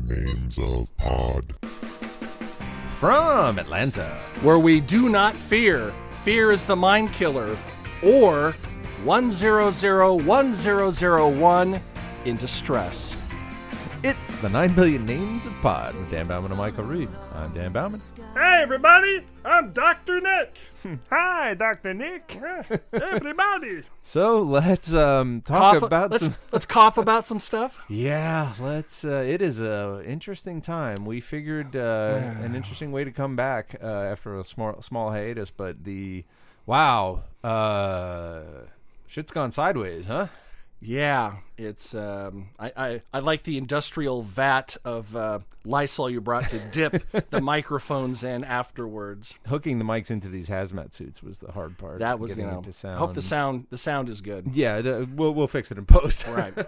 Names of Pod. From Atlanta, where we do not fear. Fear is the mind killer. Or 1001001 in distress. it's the 9 Billion Names of Pod with Dan Bauman and Michael Reed. I'm Dan Bauman. Hey everybody, I'm Dr. Nick. Hi, Dr. Nick. Everybody. So let's talk about let's cough about some stuff. Yeah, let's. It is a interesting time. We figured an interesting way to come back after a small hiatus, but shit's gone sideways, huh? Yeah, it's I like the industrial vat of Lysol you brought to dip the microphones in afterwards. Hooking the mics into these hazmat suits was the hard part. That was, getting it to sound. I hope the sound is good. Yeah, we'll fix it in post. Right. We're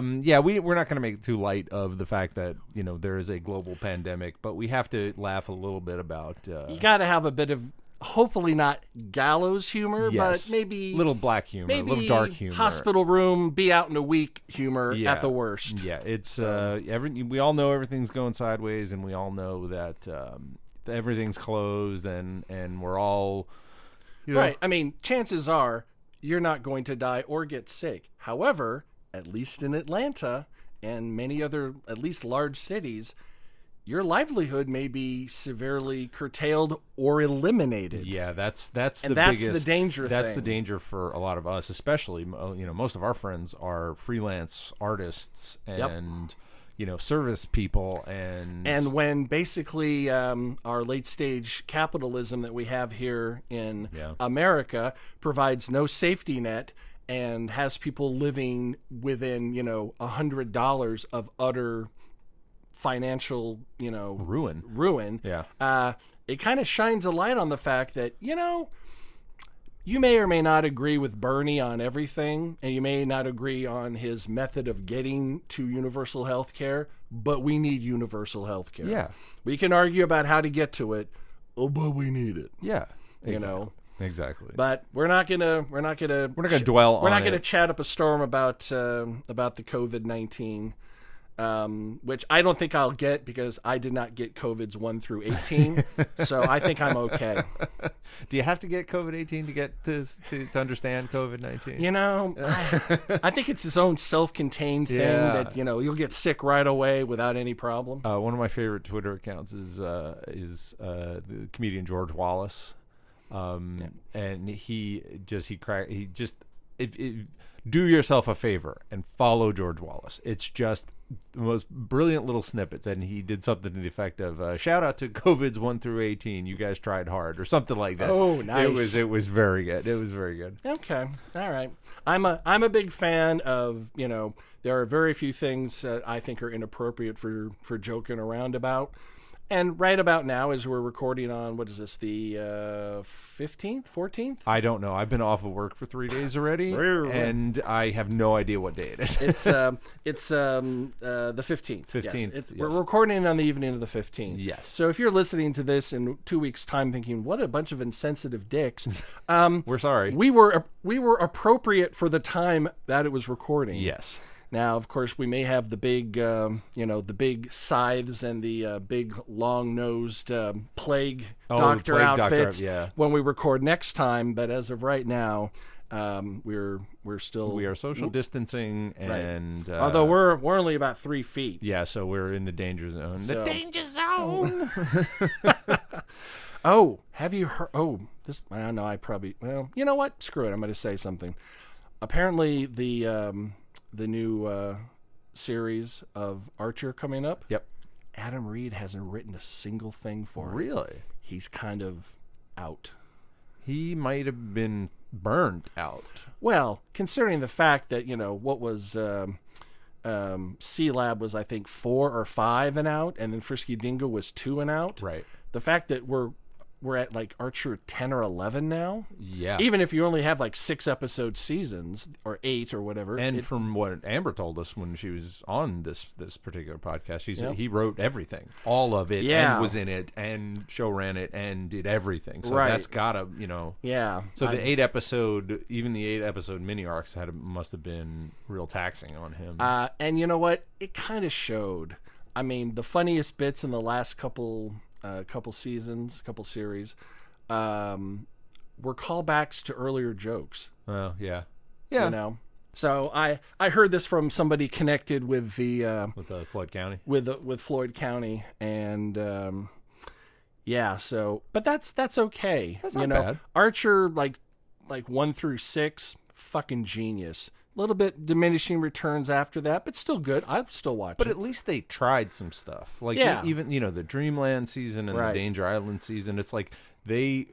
not going to make it too light of the fact that there is a global pandemic, but we have to laugh a little bit about. You got to have a bit of. Hopefully not gallows humor, yes. But maybe little black humor, maybe little dark humor, hospital room, be out in a week humor at the worst. Yeah, it's we all know everything's going sideways, and we all know that everything's closed, and we're all right. I mean, chances are you're not going to die or get sick. However, at least in Atlanta and many other, at least large cities, your livelihood may be severely curtailed or eliminated. Yeah, that's that's the biggest. The danger. That's thing. the danger for a lot of us, especially. Most of our friends are freelance artists and service people, and when basically our late stage capitalism that we have here in America provides no safety net and has people living within $100 of utter financial ruin. It kind of shines a light on the fact that you may or may not agree with Bernie on everything, and you may not agree on his method of getting to universal health care, but we need universal health care. Yeah, we can argue about how to get to it, but we need it. Yeah, exactly. But we're not gonna dwell on it. We're not gonna chat up a storm about the COVID-19. Which I don't think I'll get because I did not get COVIDs 1 through 18, so I think I'm okay. Do you have to get COVID-18 to get to understand COVID-19? I think it's its own self-contained thing that you'll get sick right away without any problem. One of my favorite Twitter accounts is the comedian George Wallace, and do yourself a favor and follow George Wallace. It's just the most brilliant little snippets, and he did something to the effect of shout out to COVIDs 1 through 18. You guys tried hard, or something like that. Oh, nice! It was very good. It was very good. Okay, all right. I'm a big fan of there are very few things that I think are inappropriate for joking around about. And right about now, as we're recording on, what is this, the 15th, 14th? I don't know. I've been off of work for 3 days already, and I have no idea what day it is. It's the 15th. 15th. Yes. We're recording on the evening of the 15th. Yes. So if you're listening to this in 2 weeks' time thinking, what a bunch of insensitive dicks, we're sorry. We were appropriate for the time that it was recording. Yes. Now, of course, we may have the big, the big scythes and the big long-nosed plague doctor outfits when we record next time. But as of right now, we are social distancing, and although we're only about 3 feet. Yeah, so we're in the danger zone. The danger zone. Oh, have you heard? Oh, this. I know. I probably. Well, you know what? Screw it. I'm going to say something. Apparently, the new series of Archer coming up. Yep. Adam Reed hasn't written a single thing for it. Really? He's kind of out. He might have been burned out. Well, considering the fact that, what was C-Lab was, I think, 4 or 5 and out, and then Frisky Dingo was 2 and out. Right. The fact that we're at like Archer 10 or 11 now. Yeah. Even if you only have like 6 episode seasons or 8 or whatever. And from what Amber told us when she was on this particular podcast, she said he wrote everything, all of it, and was in it, and show ran it, and did everything. So that's gotta, Yeah. So the 8-episode, even the 8-episode mini arcs must have been real taxing on him. And you know what? It kind of showed. I mean, the funniest bits in the last couple seasons, couple series, were callbacks to earlier jokes. Oh, yeah. You know, so I heard this from somebody connected with the Floyd County, with Floyd County, and yeah. So, but that's okay. That's not bad. Archer like 1 through 6, fucking genius. A little bit diminishing returns after that, but still good. I'll still watch it. But at least they tried some stuff. Like even the Dreamland season and the Danger Island season. It's like they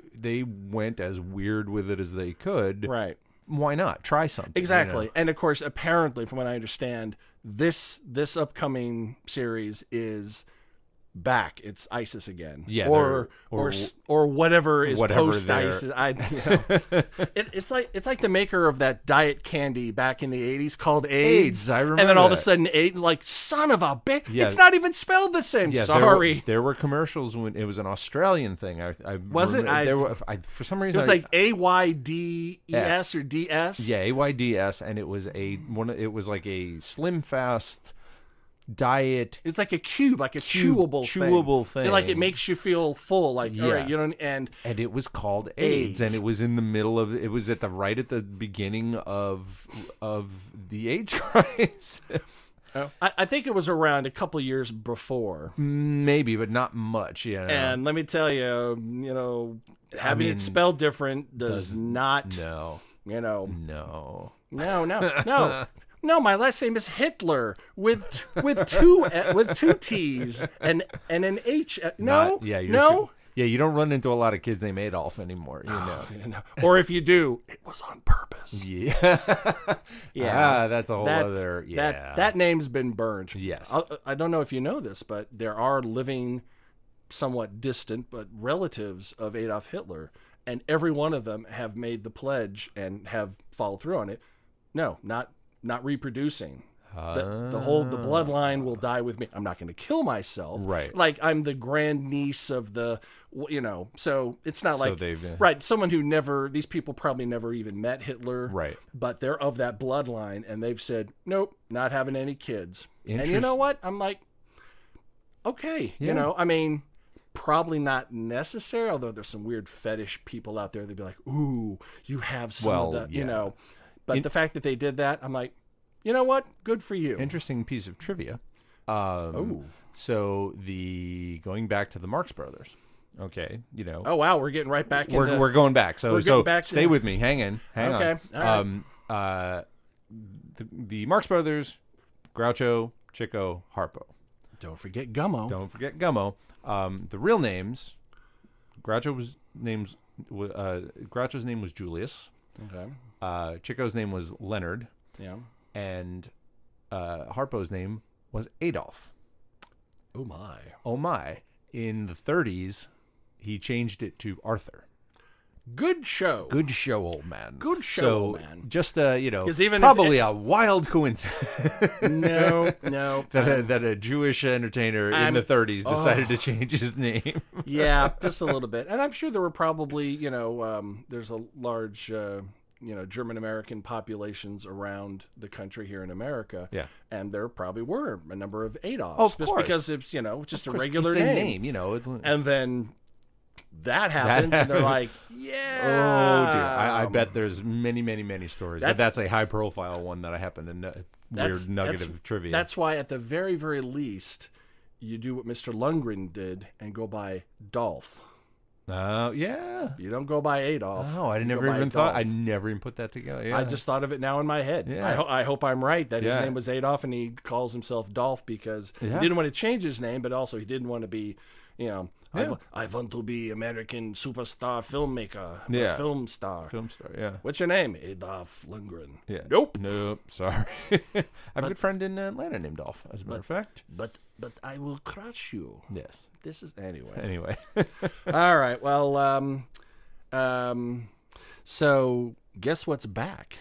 went as weird with it as they could. Right. Why not try something? Exactly. And of course, apparently, from what I understand, this upcoming series is back. It's ISIS again. Yeah. Or whatever is post ISIS. It's like the maker of that diet candy back in the 80s called AIDS. I remember. And then all of a that. sudden, AIDS, like, son of a bitch. Yeah. It's not even spelled the same. Yeah, Sorry. There were commercials when it was an Australian thing. Was it? For some reason it was like AYDES or DS. Yeah, AYDS, and it was it was like a Slim Fast diet. It's like a cube, like a chewable thing. Like it makes you feel full. Like all right, and it was called AIDS, and it was in the middle of it was right at the beginning of the AIDS crisis. I think it was around a couple years before, maybe, but not much. And let me tell you, having it spelled different does not. No. No. No, my last name is Hitler with two T's and an H. No, you don't run into a lot of kids named Adolf anymore. Or if you do, it was on purpose. Yeah, that's a whole other. Yeah, that name's been burned. Yes, I don't know if you know this, but there are living, somewhat distant, but relatives of Adolf Hitler, and every one of them have made the pledge and have followed through on it. No, not reproducing. The bloodline will die with me. I'm not going to kill myself. Right. Like I'm the grandniece of the, so it's not right. Someone who these people probably never even met Hitler. Right. But they're of that bloodline and they've said, nope, not having any kids. And you know what? I'm like, okay, I mean, probably not necessary, although there's some weird fetish people out there that'd be like, ooh, you have some of that, But the fact that they did that, I'm like, you know what? Good for you. Interesting piece of trivia. So going back to the Marx Brothers. Okay, Oh wow, we're getting right back. We're going back. So stay with me. Hang on. Okay. All right. The Marx Brothers, Groucho, Chico, Harpo. Don't forget Gummo. The real names. Groucho's name was Julius. Okay. Chico's name was Leonard. Yeah. And Harpo's name was Adolf. Oh my. In the 30s, he changed it to Arthur. Good show, old man. Good show, old man. Just probably a wild coincidence. No. that a Jewish entertainer in the 30s decided to change his name. Yeah, just a little bit. And I'm sure there were probably, there's a large, German American populations around the country here in America. Yeah. And there probably were a number of Adolfs. Of just course. because it's, just a regular it's name. It's and then that happens, and they're like, yeah. Oh, dear. I bet there's many, many, many stories. But that's a high-profile one that I happen to know. Weird nugget of trivia. That's why, at the very, very least, you do what Mr. Lundgren did and go by Dolph. Yeah. You don't go by Adolf. Oh, I never even put that together. Yeah. I just thought of it now in my head. Yeah. I hope I'm right that his name was Adolf and he calls himself Dolph because he didn't want to change his name, but also he didn't want to be, I want to be American superstar filmmaker, film star. Yeah. What's your name? Adolf Lundgren. Yeah. Nope. Sorry. I have a good friend in Atlanta named Dolph, as a matter of fact. But I will crush you. Yes. This is anyway. All right. Well, so guess what's back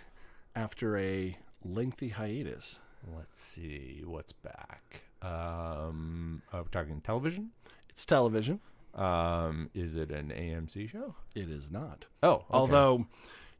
after a lengthy hiatus? Let's see what's back. Are we talking television? It's television. Is it an AMC show? It is not. Oh, okay. Although,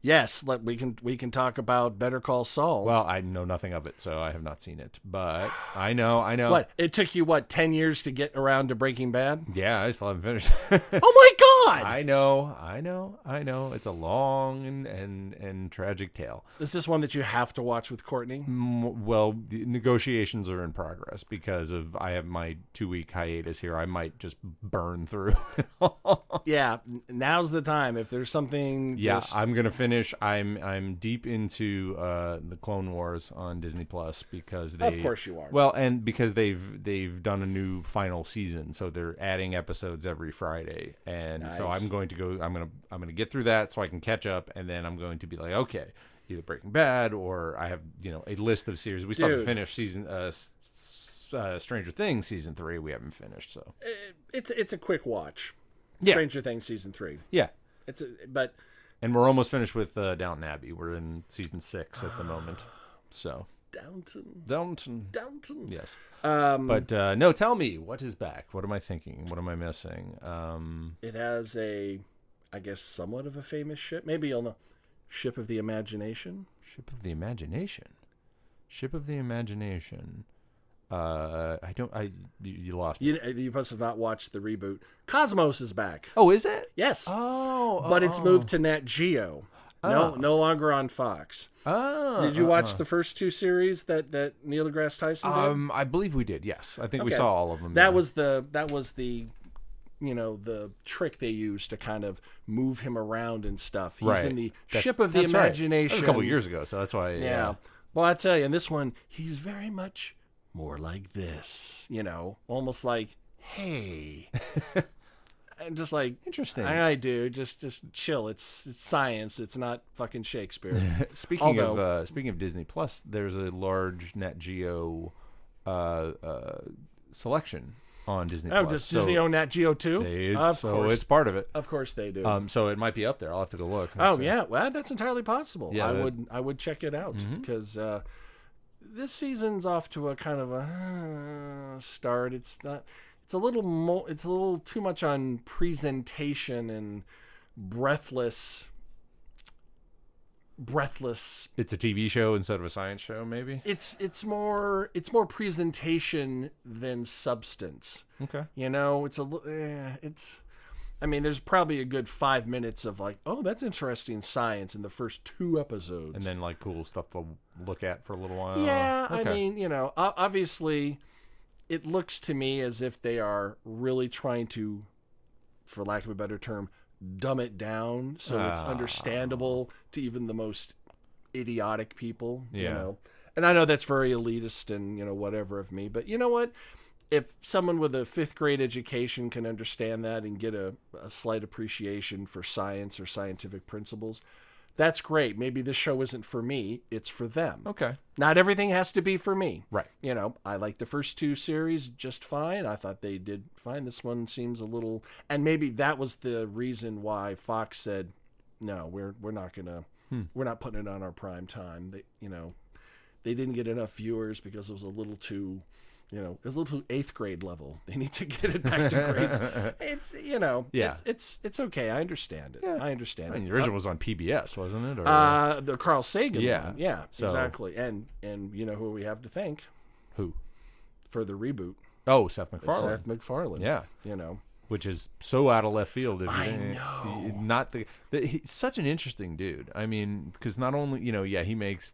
Yes, we can talk about Better Call Saul. Well, I know nothing of it, so I have not seen it. But I know. What? It took you 10 years to get around to Breaking Bad? Yeah, I still haven't finished. Oh my God! I know. It's a long and tragic tale. Is this one that you have to watch with Courtney? Well, the negotiations are in progress because I have my 2-week hiatus here. I might just burn through. Yeah, now's the time. If there's something, yeah, I'm gonna finish. I'm deep into the Clone Wars on Disney Plus because they. Of course you are. Well, and because they've done a new final season, so they're adding episodes every Friday, and so I'm going to go. I'm gonna get through that so I can catch up, and then I'm going to be like, okay, either Breaking Bad or I have a list of series. We still haven't finished season Stranger Things season 3. We haven't finished, so it's a quick watch. Yeah. Stranger Things season 3. Yeah, but. And we're almost finished with Downton Abbey. We're in season 6 at the moment. So Downton. Yes. But no, tell me, what is back? What am I thinking? What am I missing? It has I guess, somewhat of a famous ship. Maybe you'll know. Ship of the Imagination. Ship of the Imagination. You lost me. You must have not watched the reboot. Cosmos is back. Oh, is it? Yes. Oh. But it's moved to Nat Geo. No longer on Fox. Oh. Did you watch the first 2 series that Neil deGrasse Tyson did? I believe we did. Yes. I think we saw all of them. That was the the trick they used to kind of move him around and stuff. He's in the Ship of the Imagination. Right. That was a couple years ago, so that's why. Yeah. Well, I tell you, in this one, he's very much more like this, almost like, hey, and just like, interesting. I do, just chill. It's science. It's not fucking Shakespeare. Speaking of Disney Plus, there's a large Nat Geo selection on Disney Plus. Does Disney own Nat Geo too? Of course, it's part of it. Of course they do. So it might be up there. I'll have to go look. Yeah, well, that's entirely possible. Yeah, I would check it out because. This season's off to a kind of a start. It's not. It's a little more. It's a little too much on presentation and breathless. It's a TV show instead of a science show, maybe. It's more presentation than substance. Okay. It's. I mean, there's probably a good 5 minutes of like, oh, that's interesting science in the first 2 episodes. And then like cool stuff to look at for a little while. Yeah, okay. I mean, obviously it looks to me as if they are really trying to, for lack of a better term, dumb it down so it's understandable to even the most idiotic people, And I know that's very elitist and, whatever of me, but you know what? If someone with a 5th grade education can understand that and get a slight appreciation for science or scientific principles, that's great. Maybe this show isn't for me. It's for them. Okay. Not everything has to be for me. Right. I like the first 2 series just fine. I thought they did fine. This one seems a little, and maybe that was the reason why Fox said, no, we're not gonna, we're not putting it on our prime time. They didn't get enough viewers because it was a little too. It was a little 8th grade level. They need to get it back to grades. It's it's okay. I understand it. Yeah. I understand it. The original was on PBS, wasn't it? Or... the Carl Sagan Yeah. one. Yeah, So... exactly. And who we have to thank? Who? For the reboot. Oh, Seth MacFarlane. Seth MacFarlane. Yeah. Which is so out of left field. I know. He's such an interesting dude. I mean, because not only he makes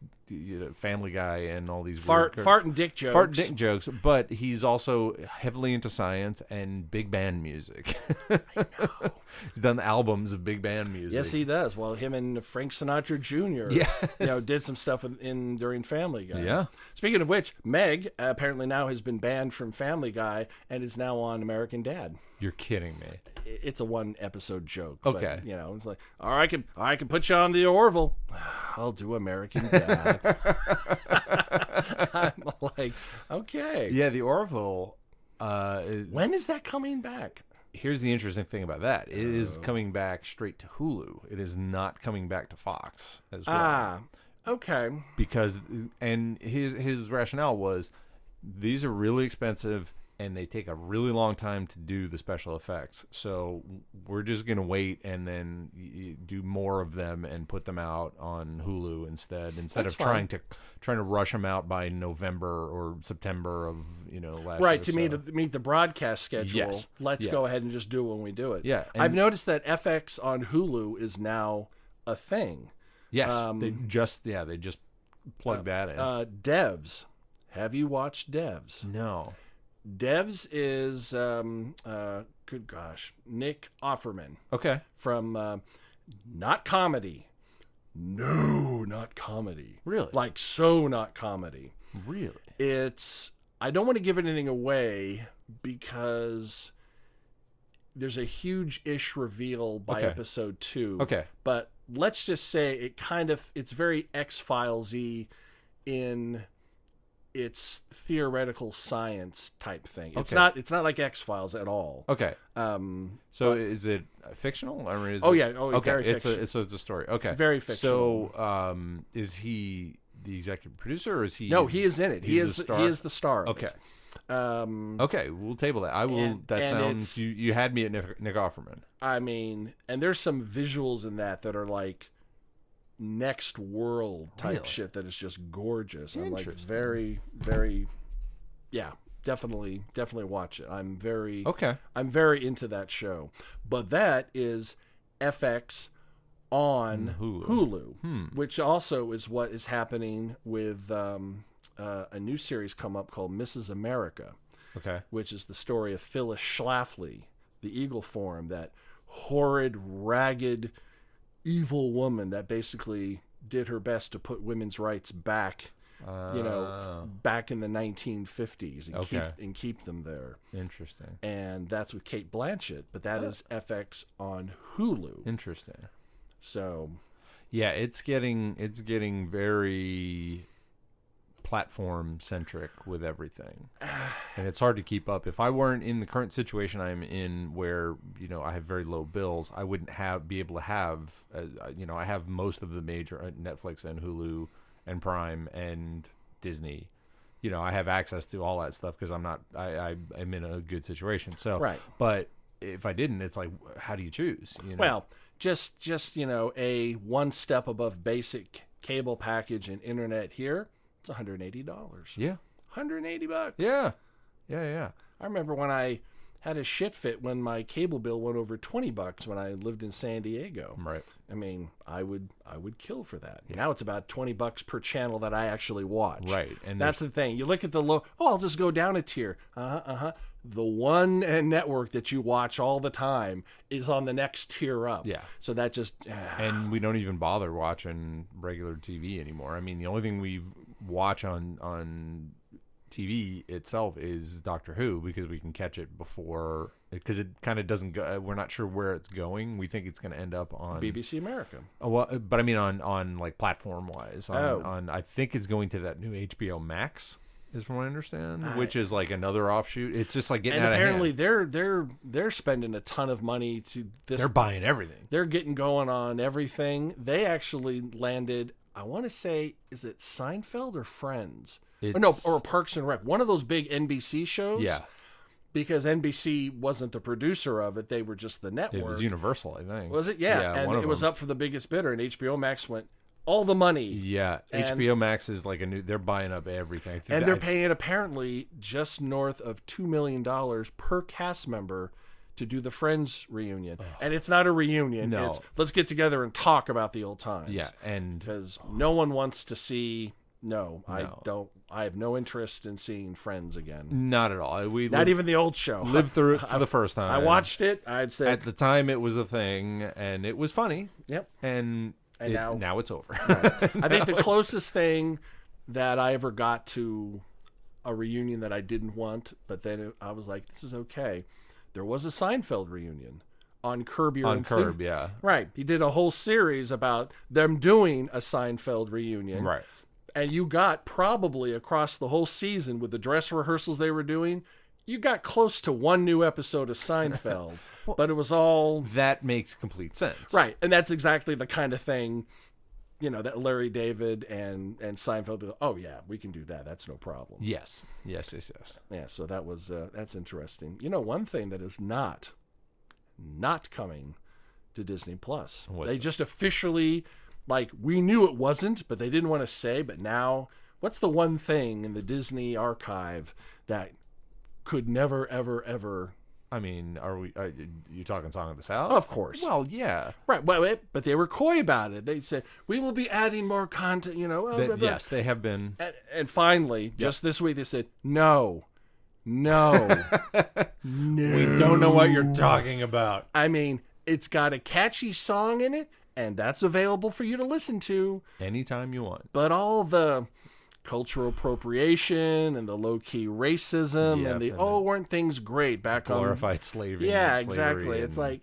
Family Guy and all these fart and dick jokes. But he's also heavily into science and big band music. I know. He's done albums of big band music. Yes, he does. Well, him and Frank Sinatra Jr. Yes. Did some stuff during Family Guy. Yeah. Speaking of which, Meg apparently now has been banned from Family Guy and is now on American Dad. You're kidding me. It's a 1-episode joke. Okay. But, it's like, I can put you on the Orville. I'll do American Dad. I'm like, okay. Yeah, the Orville. When is that coming back? Here's the interesting thing about that. It is coming back straight to Hulu. It is not coming back to Fox as well. Okay. Because, and his rationale was, these are really expensive and they take a really long time to do the special effects. So we're just going to wait and then do more of them and put them out on Hulu instead That's of fine. trying to rush them out by November or September of, last Right, year. to meet the broadcast schedule. Yes. Let's Yes. go ahead and just do it when we do it. Yeah, I've and- noticed that FX on Hulu is now a thing. Yes, they just plug that in. Devs. Have you watched Devs? No. Devs is good gosh, Nick Offerman Okay. from Not Comedy. No, not comedy. Really? Like so not comedy. Really? It's I don't want to give anything away because there's a huge-ish reveal by Okay. episode 2. Okay. But let's just say it's very X-Files-y in its theoretical science type thing. It's Okay. not like X-Files at all. Okay. So is it fictional? I mean, is Oh, it- yeah. Oh, okay. very It's fictional. a story. Okay. Very fictional. So, is he the executive producer, or is he? No, he is in it. He he's is the he star? is the star. Of Okay. it. Okay, we'll table that. I will. And- that and sounds. it's- You had me at Nick Offerman. I mean, and there's some visuals in that are like next world type Really? shit that is just gorgeous. I'm like Interesting. very, very, yeah, definitely watch it. I'm very into that show. But that is FX on Hulu, which also is what is happening with a new series come up called Mrs. America. Okay. Which is the story of Phyllis Schlafly, the Eagle Forum, that horrid, ragged, evil woman that basically did her best to put women's rights back, back in the 1950s and keep them there. Interesting. And that's with Kate Blanchett, but that is FX on Hulu. Interesting. So, yeah, it's getting very platform centric with everything, and it's hard to keep up. If I weren't in the current situation I'm in, where I have very low bills, I wouldn't be able to have I have most of the major Netflix and Hulu and Prime and Disney. I have access to all that stuff because I'm in a good situation. So right. But if I didn't, it's like, how do you choose? Well, just a one step above basic cable package and internet here. It's $180. Yeah. $180. Yeah. I remember when I had a shit fit when my cable bill went over $20 when I lived in San Diego. Right. I mean, I would kill for that. Yeah. Now it's about $20 per channel that I actually watch. Right. And that's the thing. You look at the low. Oh, I'll just go down a tier. The one network that you watch all the time is on the next tier up. Yeah. So that just. And we don't even bother watching regular TV anymore. I mean, the only thing we watch on TV itself is Doctor Who, because we can catch it before, because it kind of doesn't go. We're not sure where it's going. We think it's going to end up on BBC America. Oh, well, but I mean on like platform wise. On I think it's going to that new HBO Max, is from what I understand, which is like another offshoot. It's just like getting out of hand. And apparently they're spending a ton of money to this. They're buying everything. They're getting going on everything. They actually landed. I want to say, is it Seinfeld or Friends? Or Parks and Rec. One of those big NBC shows. Yeah. Because NBC wasn't the producer of it. They were just the network. It was Universal, I think. Was it? Yeah. And it was up for the biggest bidder. And HBO Max went, all the money. Yeah. HBO Max is like they're buying up everything. And they're paying apparently just north of $2 million per cast member to do the Friends reunion. And it's not a reunion. No. It's let's get together and talk about the old times. Yeah. And because no one wants to see. I don't. I have no interest in seeing Friends again. Not at all. Not even the old show. Lived through it for the first time. I watched it. I'd say at the time it was a thing, and it was funny. Yep. And now it's over. Right. I think the closest thing that I ever got to a reunion that I didn't want, but then I was like, this is okay. There was a Seinfeld reunion on Curb Your Enthusiasm. Curb, yeah. Right. He did a whole series about them doing a Seinfeld reunion. Right. And you got probably across the whole season with the dress rehearsals they were doing, you got close to one new episode of Seinfeld. But it was all... That makes complete sense. Right. And that's exactly the kind of thing that Larry David and Seinfeld. Oh yeah, we can do that. That's no problem. Yes. Yeah. So that was that's interesting. One thing that is not coming to Disney Plus. They just officially, we knew it wasn't, but they didn't want to say. But now, what's the one thing in the Disney archive that could never, ever, ever? I mean, are you talking Song of the South? Of course. Well, yeah. Right. But they were coy about it. They said, we will be adding more content, Yes, they have been. And finally, just this week, they said, no. We don't know what you're talking about. I mean, it's got a catchy song in it, and that's available for you to listen to anytime you want. But all the cultural appropriation and the low-key racism and the weren't things great back on glorified slavery? Yeah, exactly. It's like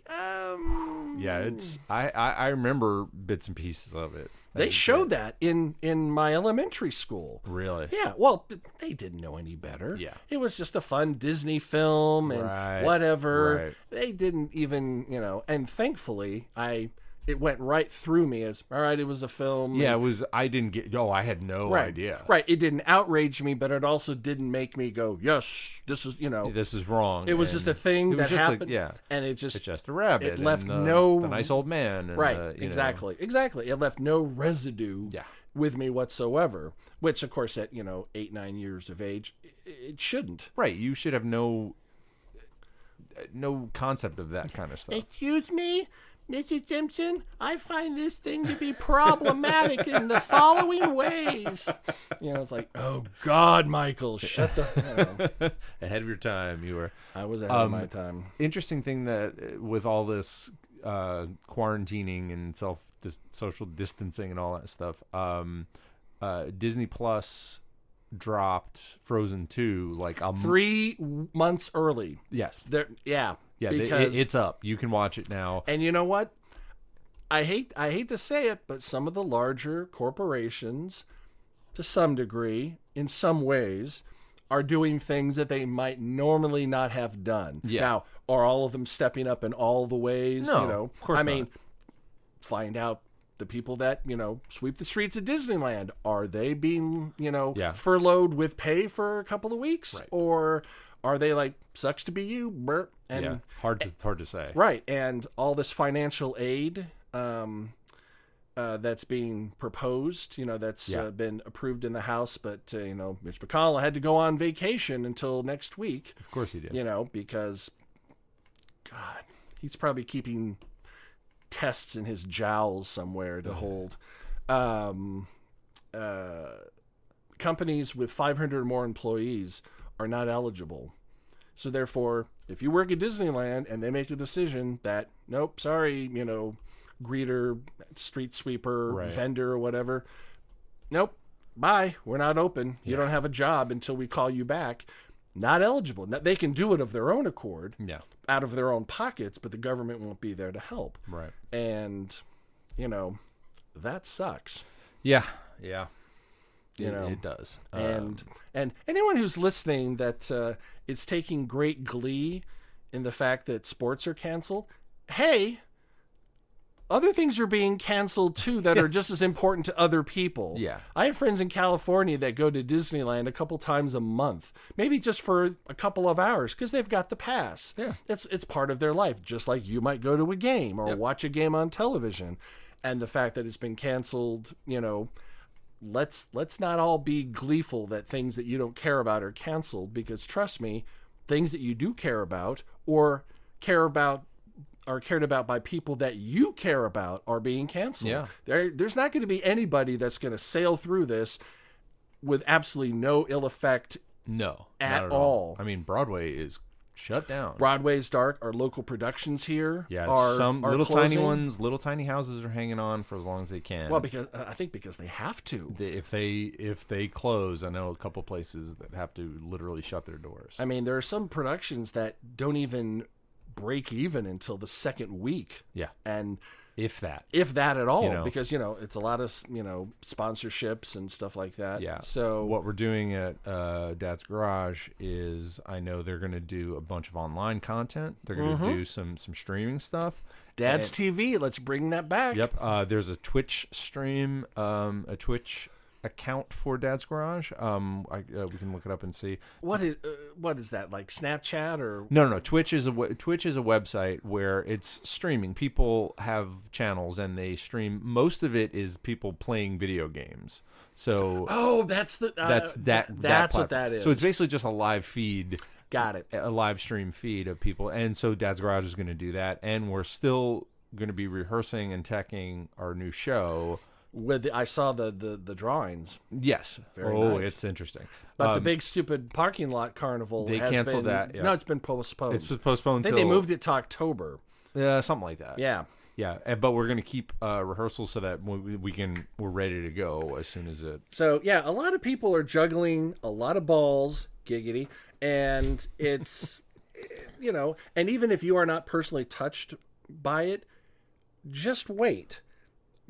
it's I remember bits and pieces of it. They showed that in my elementary school. Really? Yeah. Well, they didn't know any better. Yeah. It was just a fun Disney film and whatever. Right. They didn't even, and thankfully it went right through me as, all right, it was a film. Yeah, it was, I had no idea. Right. It didn't outrage me, but it also didn't make me go, yes, this is, this is wrong. It was just a thing that happened. And it's just a rabbit. It left the nice old man. And, Exactly. It left no residue with me whatsoever, which of course at, 8, 9 years of age, it shouldn't. Right. You should have no concept of that kind of stuff. Excuse me? Mrs. Simpson, I find this thing to be problematic in the following ways. It's like, oh God, Michael, shut the ahead of your time. You were. I was ahead of my time. Interesting thing that with all this quarantining and social distancing and all that stuff, Disney Plus dropped Frozen 2 like 3 months early. Yes. Yeah, it's up. You can watch it now. And you know what? I hate to say it, but some of the larger corporations, to some degree, in some ways, are doing things that they might normally not have done. Yeah. Now, are all of them stepping up in all the ways? No, of course not. Find out the people that, sweep the streets of Disneyland. Are they being, furloughed with pay for a couple of weeks? Right. Or are they like, sucks to be you, Bert? And hard to say. Right, and all this financial aid that's being proposed, that's been approved in the House, but Mitch McConnell had to go on vacation until next week. Of course he did. Because God, he's probably keeping tests in his jowls somewhere to hold. Companies with 500 or more employees are not eligible. So therefore, if you work at Disneyland and they make a decision that, nope, sorry, greeter, street sweeper, vendor or whatever, nope, bye, we're not open. You don't have a job until we call you back. Not eligible. Now, they can do it of their own accord, out of their own pockets, but the government won't be there to help. Right. And, that sucks. Yeah. It does. And anyone who's listening that is taking great glee in the fact that sports are canceled, hey, other things are being canceled too that are just as important to other people. Yeah. I have friends in California that go to Disneyland a couple times a month, maybe just for a couple of hours because they've got the pass. Yeah. It's part of their life, just like you might go to a game or watch a game on television. And the fact that it's been canceled, let's not all be gleeful that things that you don't care about are canceled, because trust me, things that you do care about or care about are cared about by people that you care about are being canceled. Yeah. There's not going to be anybody that's going to sail through this with absolutely no ill effect at all. I mean, Broadway is shut down. Broadway's dark. Our local productions here are some little closing. tiny ones, little tiny houses are hanging on for as long as they can. Well, because I think because they have to. If they close, I know a couple places that have to literally shut their doors. I mean, there are some productions that don't even break even until the second week. Yeah. And if that. If that at all, You know. because, it's a lot of, sponsorships and stuff like that. Yeah. So what we're doing at Dad's Garage is, I know they're going to do a bunch of online content. They're going to do some streaming stuff. Dad's TV, let's bring that back. Yep. There's a Twitch stream, a Twitch account for Dad's Garage. We can look it up and see. What is that, like Snapchat or? No. Twitch is a website where it's streaming. People have channels and they stream. Most of it is people playing video games. So that's the that's that's what that is. So it's basically just a live feed. Got it. A live stream feed of people, and so Dad's Garage is going to do that, and we're still going to be rehearsing and teching our new show. I saw the drawings. Yes. Very nice. It's interesting. But the big stupid parking lot carnival they has canceled been, that. Yeah. No, it's been postponed. It's postponed. I think they moved it to October. Something like that. Yeah. Yeah, but we're going to keep rehearsals so that we're ready to go as soon as it. So yeah, a lot of people are juggling a lot of balls, giggity, and it's and even if you are not personally touched by it, just wait,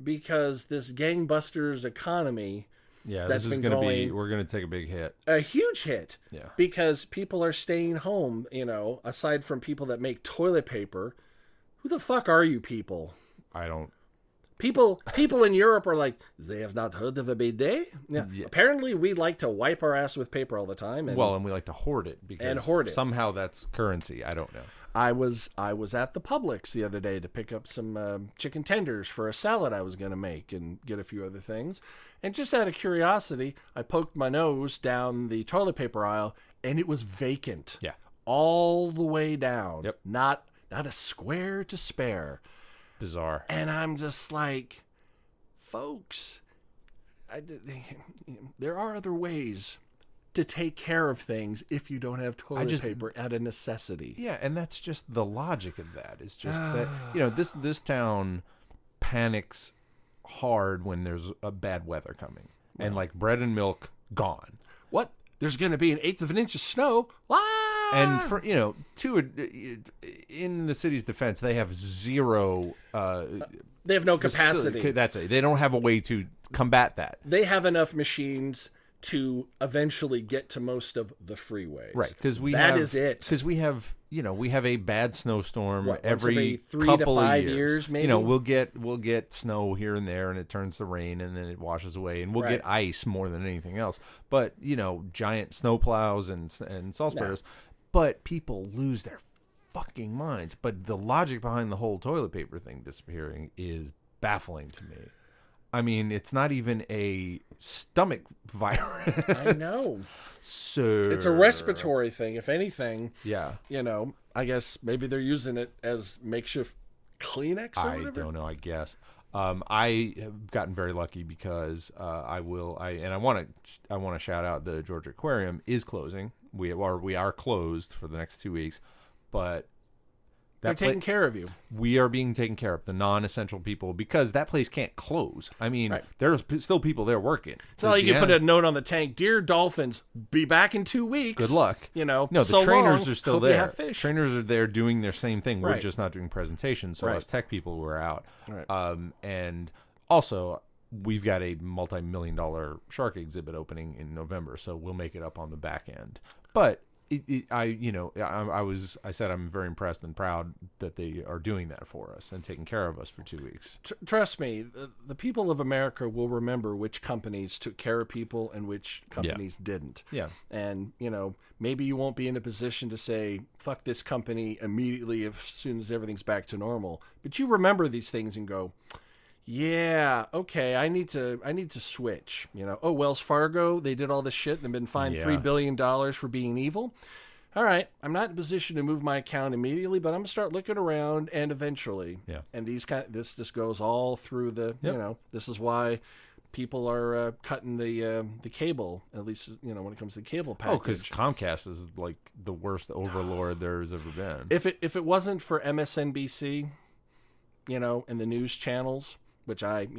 because this gangbusters economy. Yeah, that's this is going to be. We're going to take a big hit. A huge hit. Yeah. Because people are staying home. Aside from people that make toilet paper. Who the fuck are you people? I don't. People in Europe are like, they have not heard of a bidet? Yeah. Apparently, we like to wipe our ass with paper all the time. And we like to hoard it because somehow that's currency. I don't know. I was at the Publix the other day to pick up some chicken tenders for a salad I was going to make and get a few other things. And just out of curiosity, I poked my nose down the toilet paper aisle, and it was vacant. Yeah. All the way down. Yep. Not a square to spare. Bizarre. And I'm just like, folks, there are other ways to take care of things if you don't have toilet paper at a necessity. Yeah, and that's just the logic of that. It's just that, this town panics hard when there's a bad weather coming. Well, and like bread and milk gone. What? There's going to be 1/8 of an inch of snow? And for in the city's defense, they have zero. They have no capacity. That's it. They don't have a way to combat that. They have enough machines to eventually get to most of the freeways. Right, because that is it. Because we have a bad snowstorm every 3 couple to 5 of years. Maybe we'll get snow here and there, and it turns to rain, and then it washes away, and we'll get ice more than anything else. But giant snowplows and salt spreaders. But people lose their fucking minds. But the logic behind the whole toilet paper thing disappearing is baffling to me. I mean, it's not even a stomach virus. I know. So it's a respiratory thing, if anything. Yeah. I guess maybe they're using it as makeshift Kleenex or whatever. I don't know, I guess. I have gotten very lucky because I want to shout out the Georgia Aquarium is closing. We are closed for the next 2 weeks, but they're taking care of you. We are being taken care of, the non-essential people, because that place can't close. I mean, there's still people there working. So you can put a note on the tank: "Dear dolphins, be back in 2 weeks." Good luck. No, the trainers are still there. there. Have fish. Trainers are there doing their same thing. We're just not doing presentations. So us tech people were out. Right. And also, we've got a multi-million-dollar shark exhibit opening in November, so we'll make it up on the back end. But I said I'm very impressed and proud that they are doing that for us and taking care of us for 2 weeks. Trust me, the people of America will remember which companies took care of people and which companies didn't. Yeah. And, maybe you won't be in a position to say, fuck this company immediately as soon as everything's back to normal. But you remember these things and go, yeah, okay, I need to switch. Wells Fargo, they did all this shit and been fined $3 billion for being evil. All right, I'm not in a position to move my account immediately, but I'm gonna start looking around, and eventually, and this just goes all through the, this is why people are cutting the cable, at least when it comes to the cable package. Oh, because Comcast is like the worst overlord there's ever been. If it wasn't for MSNBC, and the news channels, which I,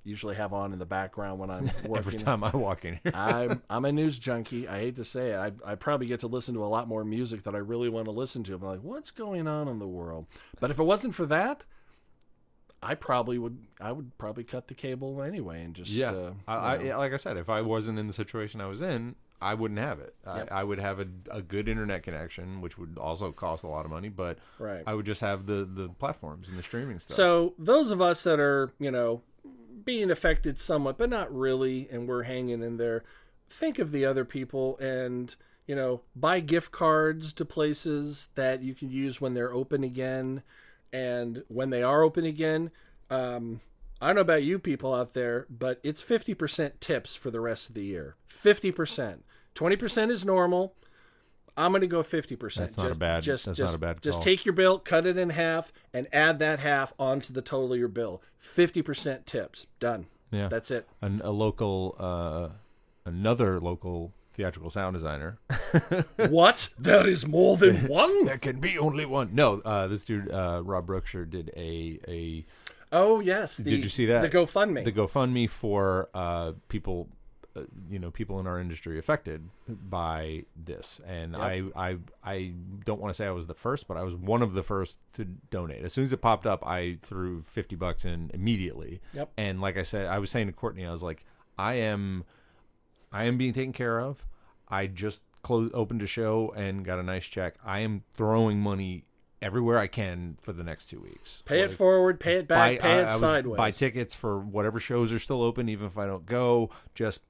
usually have on in the background when I'm working. Every time I walk in here. I'm a news junkie. I hate to say it. I probably get to listen to a lot more music that I really want to listen to. I'm like, what's going on in the world? But if it wasn't for that, I would probably cut the cable anyway and just like I said, if I wasn't in the situation I was in, I wouldn't have it. Yep. I would have a good internet connection, which would also cost a lot of money, but Right. I would just have the platforms and the streaming stuff. So those of us that are, being affected somewhat, but not really, and we're hanging in there, think of the other people and, buy gift cards to places that you can use when they're open again. And when they are open again, I don't know about you people out there, but it's 50% tips for the rest of the year. 50%. 20% is normal. I'm going to go 50%. That's not a bad call. Just take your bill, cut it in half, and add that half onto the total of your bill. 50% tips. Done. Yeah. That's it. Another local theatrical sound designer. What? There is more than one? There can be only one. No, this dude, Rob Brookshire, did a Oh, yes. did you see that? The GoFundMe. The GoFundMe for people, people in our industry affected by this. And Yep. I don't want to say I was the first, but I was one of the first to donate. As soon as it popped up, I threw $50 in immediately. Yep. And like I said, I was saying to Courtney, I was like, I am being taken care of. I just opened a show and got a nice check. I am throwing money everywhere I can for the next 2 weeks. Pay it forward, pay it back, pay it sideways. Buy tickets for whatever shows are still open, even if I don't go. Just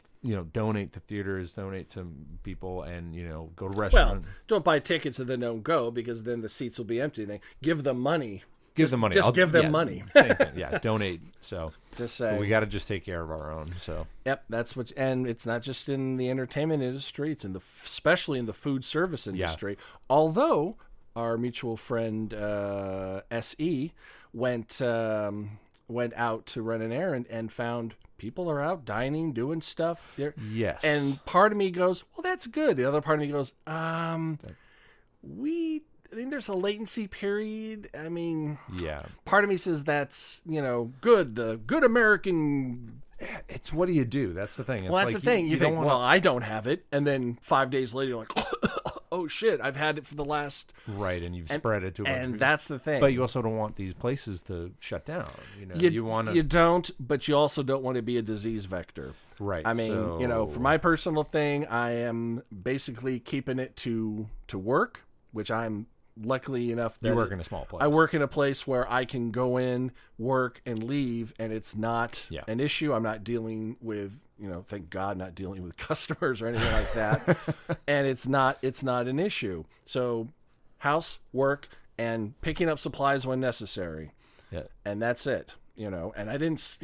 donate to theaters, donate to people, and go to restaurants. Well, don't buy tickets and then don't go, because then the seats will be empty. Then give them money. Give them money. Just give them money. Same thing. Yeah, donate. So Just say we got to just take care of our own. So yep, that's what. And it's not just in the entertainment industry; it's especially in the food service industry. Although our mutual friend SE went out to run an errand and found people are out dining, doing stuff. Yes. And part of me goes, well, that's good. The other part of me goes, there's a latency period. I mean, yeah. Part of me says that's, good. The good American. It's what do you do? That's the thing. It's Well, that's like the thing. You think, don't wanna... well, I don't have it. And then 5 days later, you're like, oh, shit, I've had it for the last. Right, and you've spread it to a bunch of And people. that's the thing. But you also don't want these places to shut down. You want to. You don't, but you also don't want to be a disease vector. Right. I mean, for my personal thing, I am basically keeping it to work, which I'm luckily enough that you work in a small place. I work in a place where I can go in, work, and leave, and it's not an issue. I'm not dealing with, thank God, not dealing with customers or anything like that. And it's not an issue. So house, work, and picking up supplies when necessary. Yeah. And that's it. And I didn't,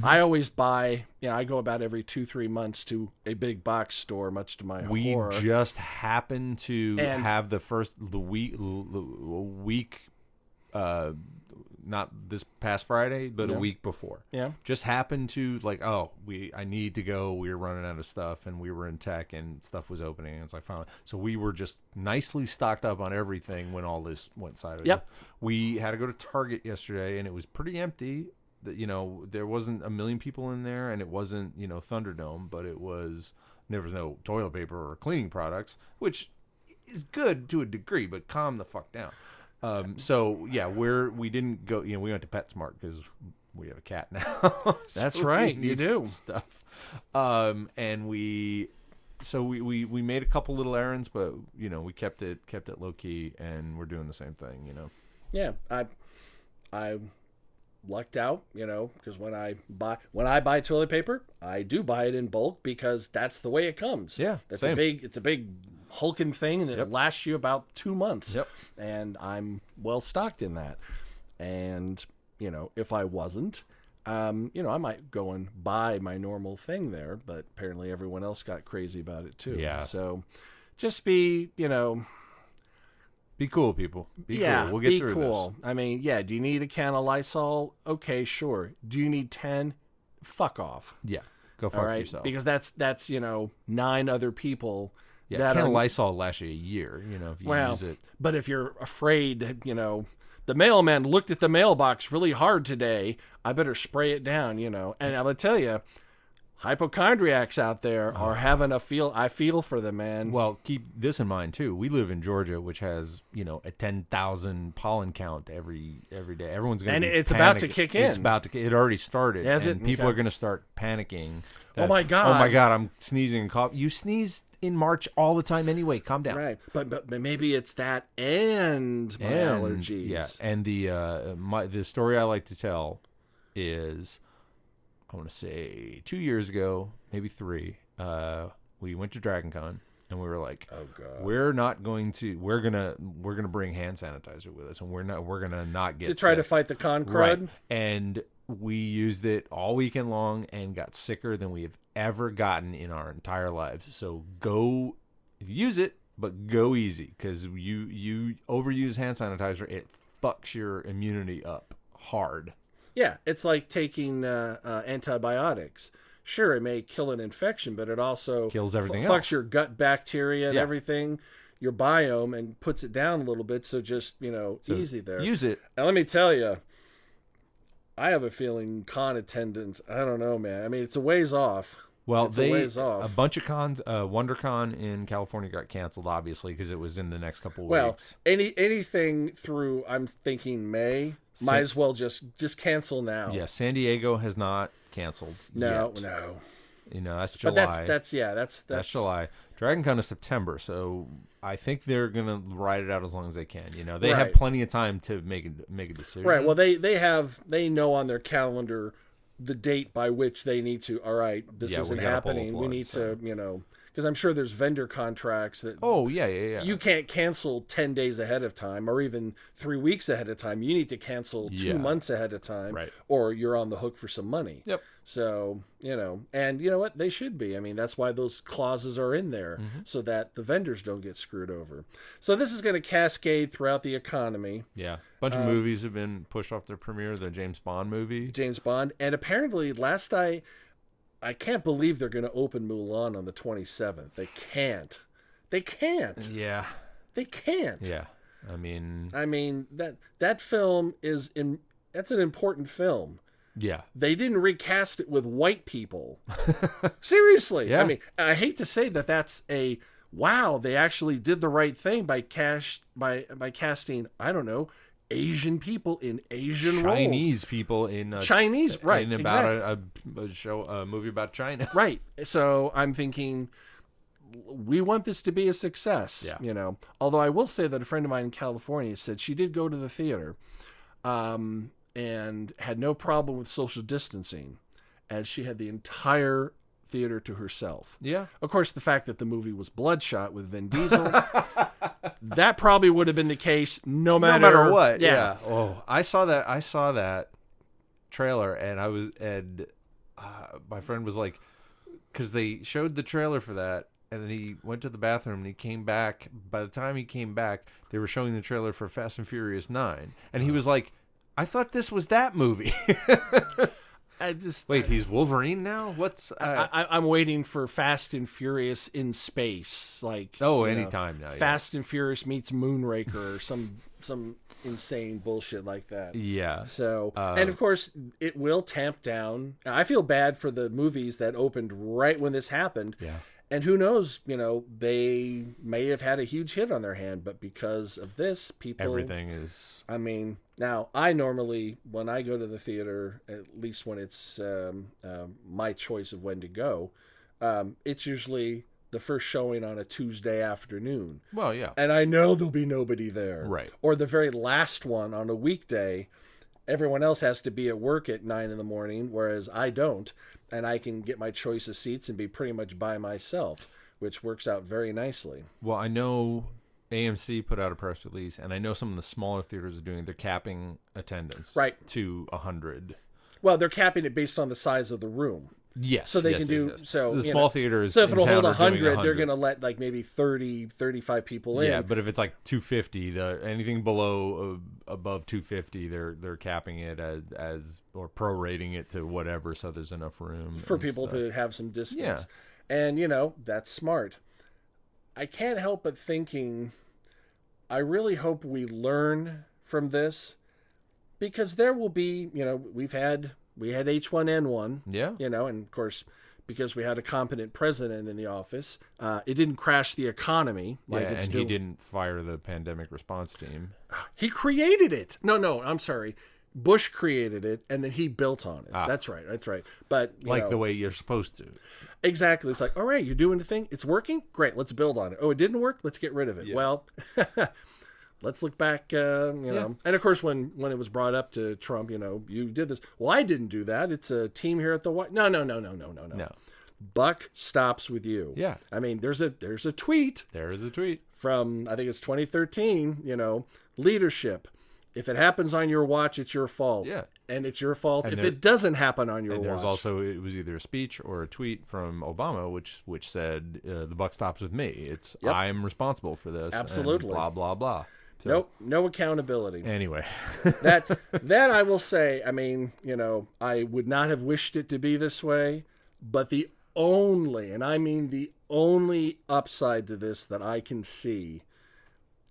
I always buy, I go about every 2-3 months to a big box store, much to my horror. We just happened to have the week, not this past Friday, but a week before. Yeah. Just happened to I need to go. We were running out of stuff, and we were in tech, and stuff was opening. And it's like finally, so we were just nicely stocked up on everything when all this went sideways. Yep. We had to go to Target yesterday, and it was pretty empty. There wasn't a million people in there, and it wasn't Thunderdome, but there was no toilet paper or cleaning products, which is good to a degree, but calm the fuck down. So yeah, we didn't go. We went to PetSmart because we have a cat now. That's right, you do stuff. And we made a couple little errands, but we kept it low key, and we're doing the same thing. Yeah, I lucked out, because when I buy toilet paper, I do buy it in bulk because that's the way it comes. Yeah, that's same. it's a big hulking thing, and it lasts you about 2 months. Yep. And I'm well stocked in that. And if I wasn't, I might go and buy my normal thing there, but apparently everyone else got crazy about it too. Yeah. So just be cool, people. Be cool. We'll get through this. I mean, do you need a can of Lysol? Okay, sure. Do you need 10? Fuck off. Yeah. Go fuck yourself. Because that's 9 other people. Yeah, that can are Lysol last you a year, if you use it. But if you're afraid that, the mailman looked at the mailbox really hard today, I better spray it down, And I'm going to tell you, hypochondriacs out there are having I feel for them, man. Well, keep this in mind too. We live in Georgia, which has a 10,000 pollen count every day. Everyone's going to, and it's about to kick in. It's about to. It already started. Has and it? people Okay. are going to start panicking. Oh my God! Oh my God! I'm sneezing and coughing. You sneeze in March all the time anyway. Calm down. Right, but maybe it's that and my allergies. Yeah, and the story I like to tell is, I want to say 2 years ago, maybe 3. We went to Dragon Con and we were like, "Oh God, we're gonna bring hand sanitizer with us, and we're gonna not get to try to sick." fight the con crud." Right. And we used it all weekend long and got sicker than we have ever gotten in our entire lives. So use it, but go easy, because you overuse hand sanitizer, it fucks your immunity up hard. Yeah, it's like taking antibiotics. Sure, it may kill an infection, but it also Kills everything fucks else. your gut bacteria and Yeah. everything, your biome, and puts it down a little bit. So just So easy there. Use it. And let me tell you, I have a feeling con attendance. I don't know, man. I mean, it's a ways off. Well, It's a ways off. a bunch of cons. WonderCon in California got canceled, obviously, because it was in the next couple of Well, weeks. anything through, I'm thinking May, might as well just cancel now. Yeah, San Diego has not canceled. No, yet. no. That's But July. that's That's July. Dragon Con is September, so I think they're gonna ride it out as long as they can. They have Right. plenty of time to make a decision. Right. Well, they know on their calendar the date by which they need to. All right, this Yeah, isn't we gotta pull the happening. We plug, need so. to, because I'm sure there's vendor contracts that. Oh yeah. You can't cancel 10 days ahead of time, or even 3 weeks ahead of time. You need to cancel 2 Yeah. months ahead of time, Right. or you're on the hook for some money. Yep. So, and you know what? They should be. I mean, that's why those clauses are in there, so that the vendors don't get screwed over. So this is going to cascade throughout the economy. Yeah. A bunch of movies have been pushed off their premiere. The James Bond movie. James Bond. And apparently, I can't believe they're going to open Mulan on the 27th. They can't. They can't. Yeah. They can't. Yeah. I mean, that film that's an important film. yeah. They didn't recast it with white people. Seriously. Yeah. I mean, I hate to say that that's wow, they actually did the right thing by casting, I don't know, Asian people in Asian roles. Chinese people in Chinese, right? in about a movie about China. Right. So I'm thinking, we want this to be a success. Yeah. Although I will say that a friend of mine in California said she did go to the theater, and had no problem with social distancing, as she had the entire theater to herself. Yeah. Of course, the fact that the movie was Bloodshot with Vin Diesel, that probably would have been the case no matter what. Yeah. Oh, I saw that trailer, and my friend was like, because they showed the trailer for that, and then he went to the bathroom and he came back. By the time he came back, they were showing the trailer for Fast and Furious 9, and he was like, "I thought this was that movie." Wait, he's Wolverine now? What's I'm waiting for Fast and Furious in space, anytime now. Fast and Furious meets Moonraker or some insane bullshit like that. Yeah. So, and of course, it will tamp down. I feel bad for the movies that opened right when this happened. Yeah. And who knows, they may have had a huge hit on their hand, but because of this, people... Everything is... I mean, now, I normally, when I go to the theater, at least when it's my choice of when to go, it's usually the first showing on a Tuesday afternoon. Well, yeah. And I know there'll be nobody there. Right. Or the very last one on a weekday. Everyone else has to be at work at 9 in the morning, whereas I don't. And I can get my choice of seats and be pretty much by myself, which works out very nicely. Well, I know AMC put out a press release, and I know some of the smaller theaters are they're capping attendance to 100. Well, they're capping it based on the size of the room. Yes. So they can do, yes. so the small theaters. So if it'll hold 100, 100, they're going to let like maybe 30, 35 people in. Yeah, but if it's like 250, anything below, above 250, they're capping it as or prorating it to whatever, so there's enough room for people to have some distance. Yeah. And, that's smart. I can't help but thinking, I really hope we learn from this, because there will be, we had H1N1. Yeah. And of course, because we had a competent president in the office. It didn't crash the economy. Like it's and he didn't fire the pandemic response team. He created it. No, I'm sorry. Bush created it, and then he built on it. That's right. But the way you're supposed to. Exactly. It's like, all right, you're doing the thing. It's working. Great. Let's build on it. Oh, it didn't work. Let's get rid of it. Yeah. Well, let's look back. And of course, when it was brought up to Trump, you did this. Well, I didn't do that. It's a team here at the White. No. Buck stops with you. Yeah. I mean, there's a tweet. There is a tweet from, I think it's 2013. Leadership. If it happens on your watch, it's your fault. Yeah. And it's your fault if it doesn't happen on your watch. There's also, it was either a speech or a tweet from Obama, which said, the buck stops with me. It's, I'm responsible for this. Absolutely. And blah, blah, blah. So, nope. No accountability. Anyway. that I will say, I mean, I would not have wished it to be this way, but the only, and I mean the only upside to this that I can see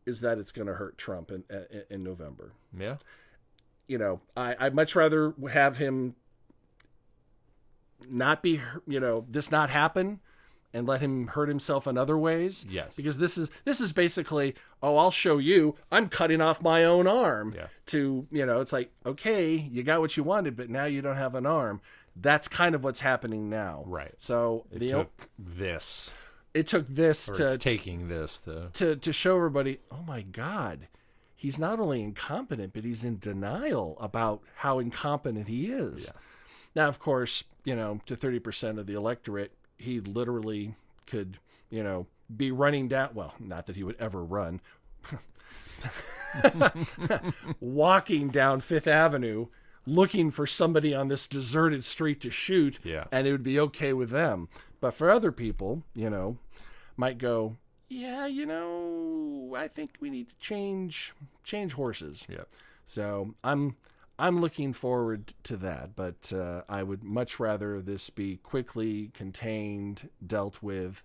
is that it's going to hurt Trump in November. Yeah. I'd much rather have him not be, this not happen and let him hurt himself in other ways. Yes. Because this is basically, I'll show you, I'm cutting off my own arm to, it's like, okay, you got what you wanted, but now you don't have an arm. That's kind of what's happening now. Right. So it took this to taking this to show everybody, oh my God, he's not only incompetent, but he's in denial about how incompetent he is. Yeah. Now, of course, to 30% of the electorate, he literally could, be running down. Well, not that he would ever run, walking down Fifth Avenue, looking for somebody on this deserted street to shoot, and it would be okay with them. But for other people, might go, I think we need to change horses. Yeah. So I'm looking forward to that, but I would much rather this be quickly contained, dealt with,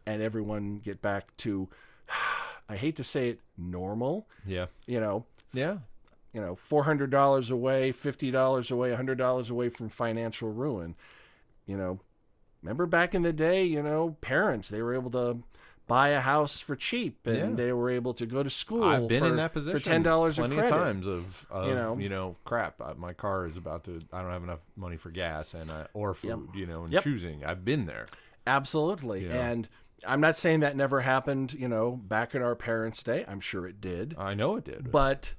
and everyone get back to, I hate to say it, normal. Yeah. $400 away, $50 away, $100 away from financial ruin. Remember back in the day, parents, they were able to buy a house for cheap, and they were able to go to school. I've been in that position for $10 plenty a credit. Of times of crap. My car is about to. I don't have enough money for gas or food. And choosing. I've been there. Absolutely, and I'm not saying that never happened. Back in our parents' day, I'm sure it did. I know it did, but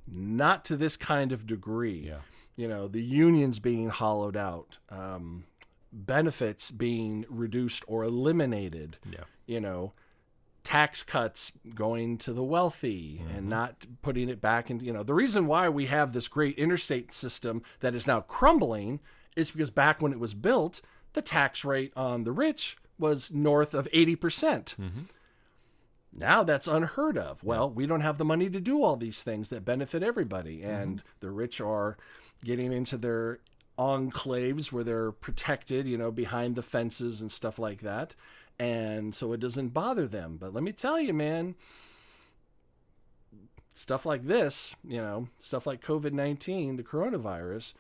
not to this kind of degree. Yeah. The unions being hollowed out. Benefits being reduced or eliminated. Yeah. Tax cuts going to the wealthy and not putting it back into, the reason why we have this great interstate system that is now crumbling is because back when it was built, the tax rate on the rich was north of 80%. Mm-hmm. Now that's unheard of. Well, we don't have the money to do all these things that benefit everybody. And the rich are getting into their enclaves where they're protected, behind the fences and stuff like that. And so it doesn't bother them. But let me tell you, man, stuff like this, stuff like COVID-19, the coronavirus,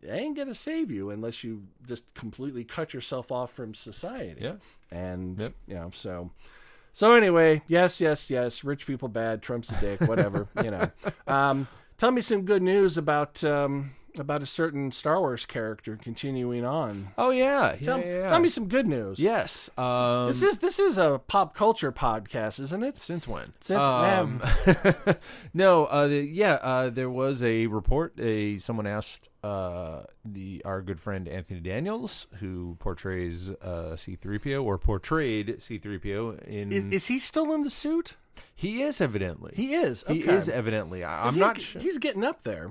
it ain't going to save you unless you just completely cut yourself off from society. Yeah. And, so anyway, yes, rich people bad, Trump's a dick, whatever, Tell me some good news about a certain Star Wars character continuing on. Oh yeah, tell me some good news. Yes, this is a pop culture podcast, isn't it? Since when? No, there was a report. Someone asked our good friend Anthony Daniels, who portrays C-3PO or portrayed C-3PO in. Is he still in the suit? He is evidently. He is. Okay. He is evidently. I'm not sure. He's getting up there.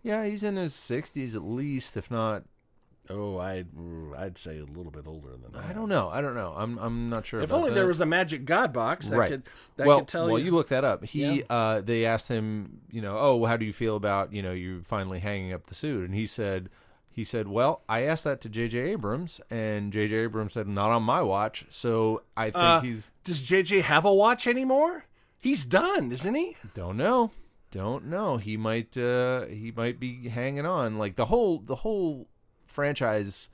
Yeah, he's in his 60s at least, if not. Oh, I'd say a little bit older than that. I don't know. I'm not sure. If only there was a magic God box that could tell you. Well, you look that up. They asked him, how do you feel about you finally hanging up the suit? And he said, well, I asked that to J.J. Abrams, and J.J. Abrams said, not on my watch. So I think he's. Does J.J. have a watch anymore? He's done, isn't he? Don't know. He might be hanging on. Like the whole franchise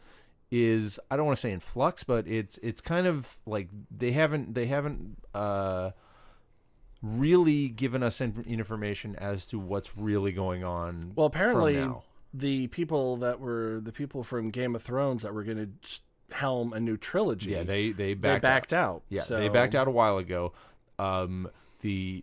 is, I don't want to say in flux, but it's kind of like they haven't really given us information as to what's really going on. Well, apparently from now. the people from Game of Thrones that were going to helm a new trilogy. Yeah, they backed out. Yeah, so. they backed out a while ago. The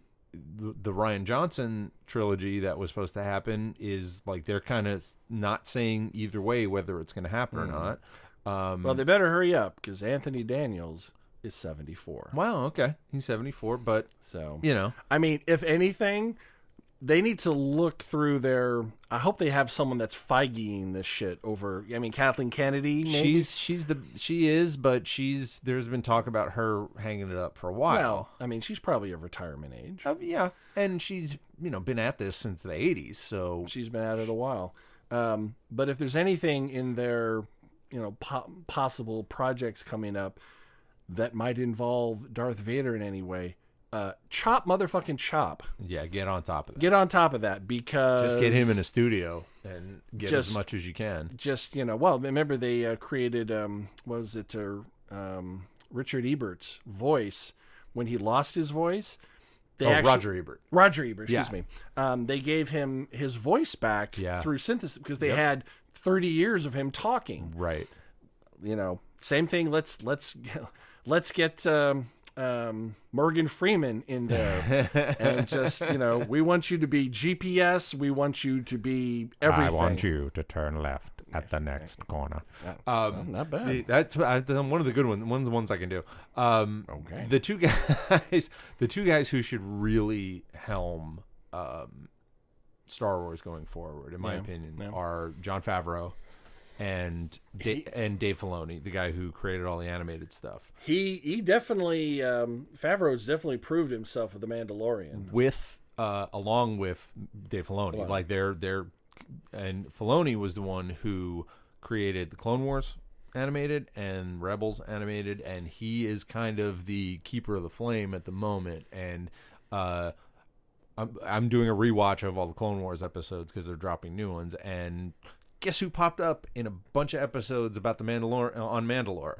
Rian Johnson trilogy that was supposed to happen is like they're kind of not saying either way whether it's going to happen or not. Well, they better hurry up because Anthony Daniels is 74. Wow, okay, he's 74, but So I mean, if anything, they need to look through their. I hope they have someone that's Feigeing this shit over. I mean, Kathleen Kennedy. Maybe? She is, but there's been talk about her hanging it up for a while. Well, I mean, she's probably of retirement age. Yeah, and she's been at this since the 80s, so She's been at it a while. But if there's anything in their possible projects coming up that might involve Darth Vader in any way, motherfucking chop. yeah, get on top of that. Get on top of that because Just get him in a studio and get as much as you can. Just well, remember they created Richard Ebert's voice when he lost his voice. Roger Ebert. Roger Ebert, excuse me. They gave him his voice back through synthesis because they had 30 years of him talking. Right. Same thing. Let's get Morgan Freeman in there and just we want you to be GPS. We want you to be everything. I want you to turn left at the next corner. Not bad. That's one of the good ones. One of the ones I can do. Okay. The two guys who should really helm Star Wars going forward, in my opinion, are Jon Favreau and Dave Filoni, the guy who created all the animated stuff. He definitely Favreau's definitely proved himself with The Mandalorian. Along with Dave Filoni, Wow. like and Filoni was the one who created the Clone Wars animated and Rebels animated, and he is kind of the keeper of the flame at the moment. And I'm doing a rewatch of all the Clone Wars episodes because they're dropping new ones, and guess who popped up in a bunch of episodes about the Mandalore?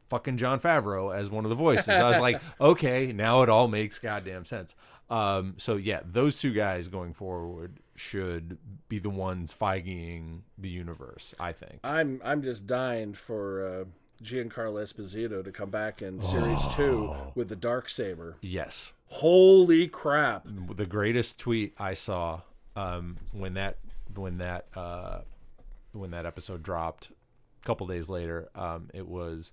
Fucking Jon Favreau as one of the voices. I was like, okay, now it all makes goddamn sense. So yeah, those two guys going forward should be the ones Feigeing the universe, I think. I'm just dying for Giancarlo Esposito to come back in Series 2 with the Darksaber. Yes. Holy crap. The greatest tweet I saw when that episode dropped a couple days later, it was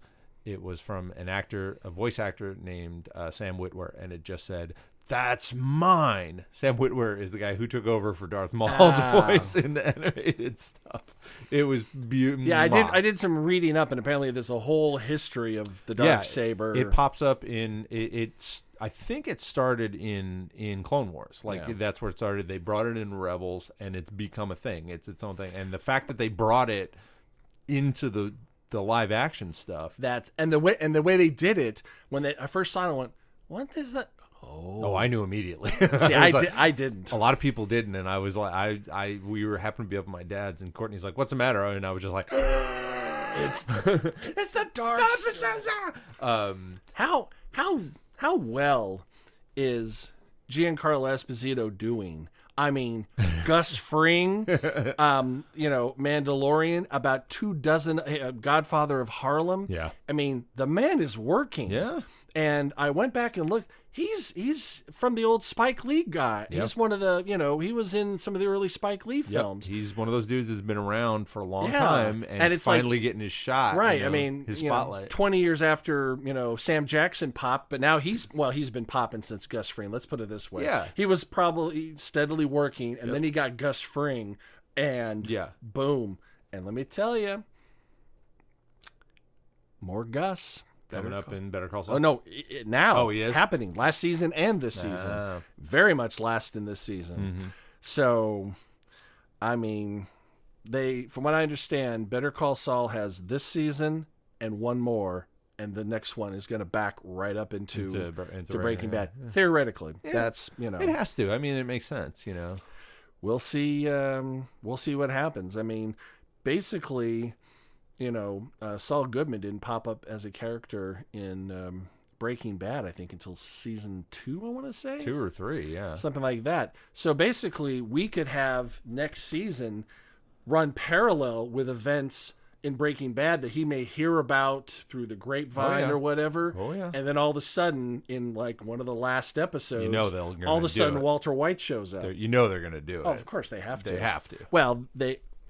from a voice actor named Sam Witwer, and it just said, "That's mine." Sam Witwer is the guy who took over for Darth Maul's voice in the animated stuff. It was beautiful. Yeah, I did some reading up, and apparently there's a whole history of the Darksaber. It pops up in it's. I think it started in Clone Wars. That's where it started. They brought it in Rebels, and it's become a thing. It's its own thing. And the fact that they brought it into the live action stuff. And the way they did it, when I first saw it, I went, "What is that?" Oh, I knew immediately. See, I didn't. A lot of people didn't, and I was like, we happened to be up at my dad's, and Courtney's like, "What's the matter?" And I was just like, It's the dark. How well is Giancarlo Esposito doing? I mean, Gus Fring, Mandalorian, about 24, Godfather of Harlem. Yeah. I mean, the man is working. Yeah. And I went back and looked. He's from the old Spike Lee guy. Yep. He's one of the, he was in some of the early Spike Lee films. He's one of those dudes that's been around for a long time and it's finally getting his shot. Right. I mean, his spotlight. 20 years after, Sam Jackson popped, but now he's been popping since Gus Fring. Let's put it this way. Yeah. He was probably steadily working, and then he got Gus Fring, and boom. And let me tell you, more Gus. Coming up in Better Call Saul. Oh, no. Now. He is? Happening. Last season and this season. Very much last in this season. Mm-hmm. So, I mean, from what I understand, Better Call Saul has this season and one more, and the next one is going to back right up into Breaking Bad. Yeah. Theoretically. Yeah. That's, It has to. I mean, it makes sense, We'll see what happens. I mean, basically, Saul Goodman didn't pop up as a character in Breaking Bad, I think, until season 2, I want to say. 2 or 3, yeah. Something like that. So basically, we could have next season run parallel with events in Breaking Bad that he may hear about through the grapevine or whatever. Oh, yeah. And then all of a sudden, in like one of the last episodes, all of a sudden Walter White shows up. They're going to do it. Oh, of course they have to. They have to. Well,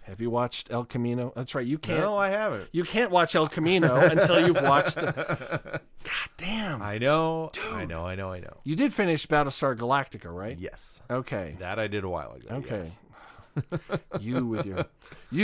have you watched El Camino? That's right. You can't. No, I haven't. You can't watch El Camino until you've watched the. God damn. I know. Dude. I know. You did finish Battlestar Galactica, right? Yes. Okay. That I did a while ago. Okay. Yes. You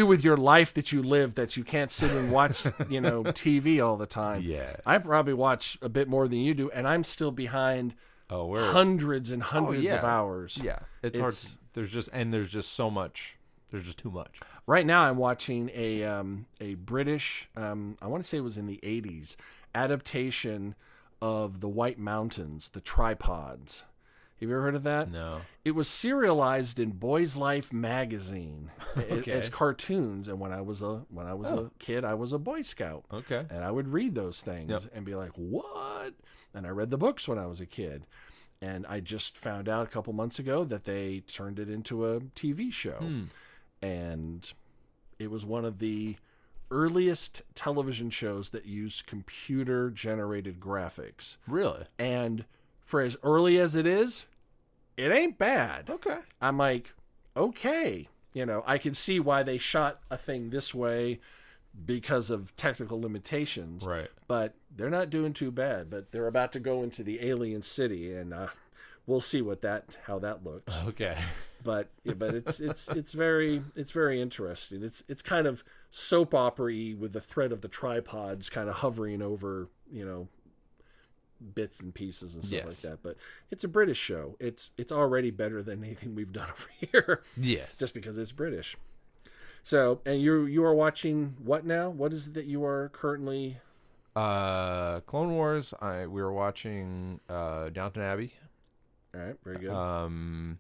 with your life that you live, that you can't sit and watch, TV all the time. Yeah. I probably watch a bit more than you do, and I'm still behind hundreds and hundreds of hours. Yeah. It's hard. There's just so much. There's just too much. Right now I'm watching a British, I want to say it was in the 80s, adaptation of The White Mountains, The Tripods. Have you ever heard of that? No. It was serialized in Boy's Life magazine as cartoons, and when I was a kid, I was a Boy Scout. Okay. And I would read those things and be like, "What?" And I read the books when I was a kid. And I just found out a couple months ago that they turned it into a TV show. And it was one of the earliest television shows that used computer-generated graphics. Really? And for as early as it ain't bad. Okay. I'm like, okay. I can see why they shot a thing this way because of technical limitations. Right. But they're not doing too bad. But they're about to go into the alien city, and we'll see how that looks. Okay. But it's very interesting. It's kind of soap opera-y with the thread of the tripods kind of hovering over, bits and pieces and stuff like that. But it's a British show. It's already better than anything we've done over here. Yes. Just because it's British. So, and you are watching what now? What is it that you are currently? Clone Wars. We were watching Downton Abbey. All right, very good.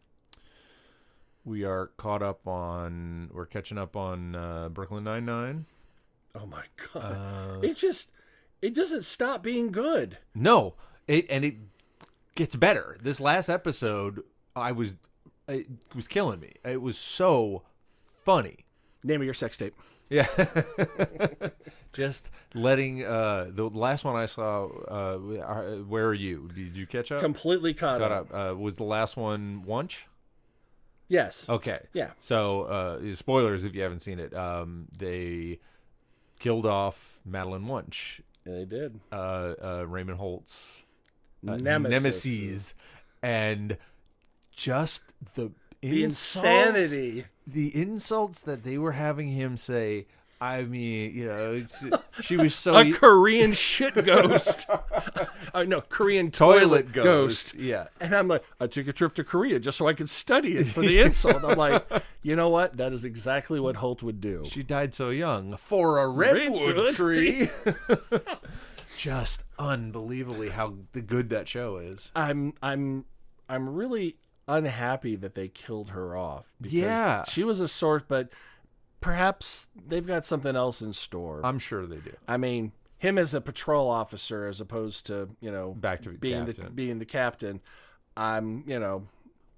We are we're catching up on Brooklyn Nine-Nine. Oh my God. It doesn't stop being good. No, it gets better. This last episode, it was killing me. It was so funny. Name of your sex tape. Yeah. Just letting the last one I saw, Where Are You? Did you catch up? Completely caught up. Was the last one Wunsch? Yes. Okay. Yeah. So, spoilers if you haven't seen it. They killed off Madeline Wunsch. Yeah, they did. Raymond Holt's Nemesis. And just the insanity. The insults that they were having him say. I mean, she was so... A Korean shit ghost. No, Korean toilet ghost. Yeah. And I'm like, I took a trip to Korea just so I could study it for the insult. I'm like, you know what? That is exactly what Holt would do. She died so young. For a redwood tree. Just unbelievably how good that show is. I'm really unhappy that they killed her off. Because she was a source, but... Perhaps they've got something else in store. I'm sure they do. I mean, him as a patrol officer, as opposed to back to being the captain.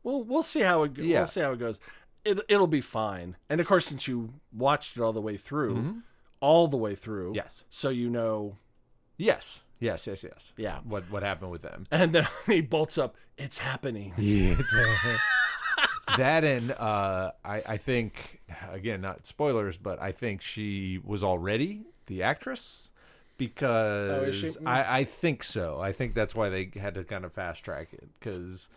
We'll see how it goes. Yeah. We'll see how it goes. It'll be fine. And of course, since you watched it all the way through, yes. So Yes. Yeah. What happened with them? And then he bolts up. It's happening. Yeah. That and I think, again, not spoilers, but I think she was already the actress because I think so. I think that's why they had to kind of fast track it because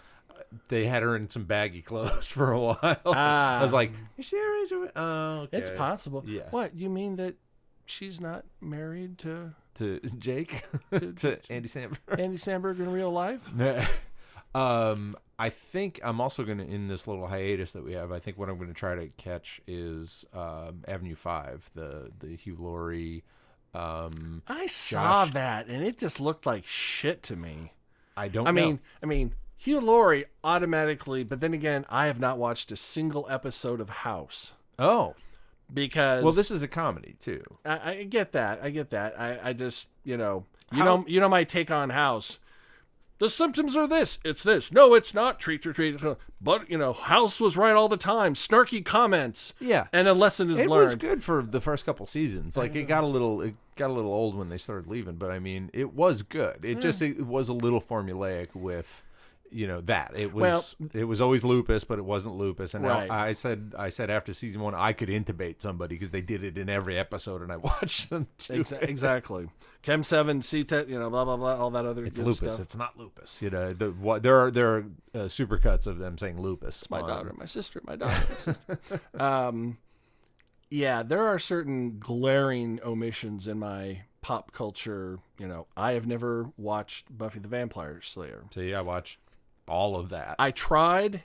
they had her in some baggy clothes for a while. I was like, is she already? Oh, okay. It's possible. Yeah. What, you mean that she's not married to Jake? to Andy Samberg? Andy Samberg in real life? I think I'm also going to, in this little hiatus that we have, I think what I'm going to try to catch is Avenue 5, the Hugh Laurie. I saw that, and it just looked like shit to me. I mean, Hugh Laurie automatically, but then again, I have not watched a single episode of House. Oh. because Well, this is a comedy too. I get that. I just, you know my take on House. The symptoms are this. It's this. No, it's not. Treat or treat. But, House was right all the time. Snarky comments. Yeah. And a lesson is learned. It was good for the first couple seasons. Like, it got a little old when they started leaving, but I mean, it was good. It was a little formulaic with, that. It was always lupus, but it wasn't lupus. And right. I said after season 1, I could intubate somebody because they did it in every episode, and I watched them too. Exactly. Chem 7, CTET, blah blah blah, all that other. It's good lupus. stuff. It's not lupus. There are supercuts of them saying lupus. It's my daughter, my sister, my daughter. My sister. Yeah, there are certain glaring omissions in my pop culture. I have never watched Buffy the Vampire Slayer. See, I watched all of that. I tried,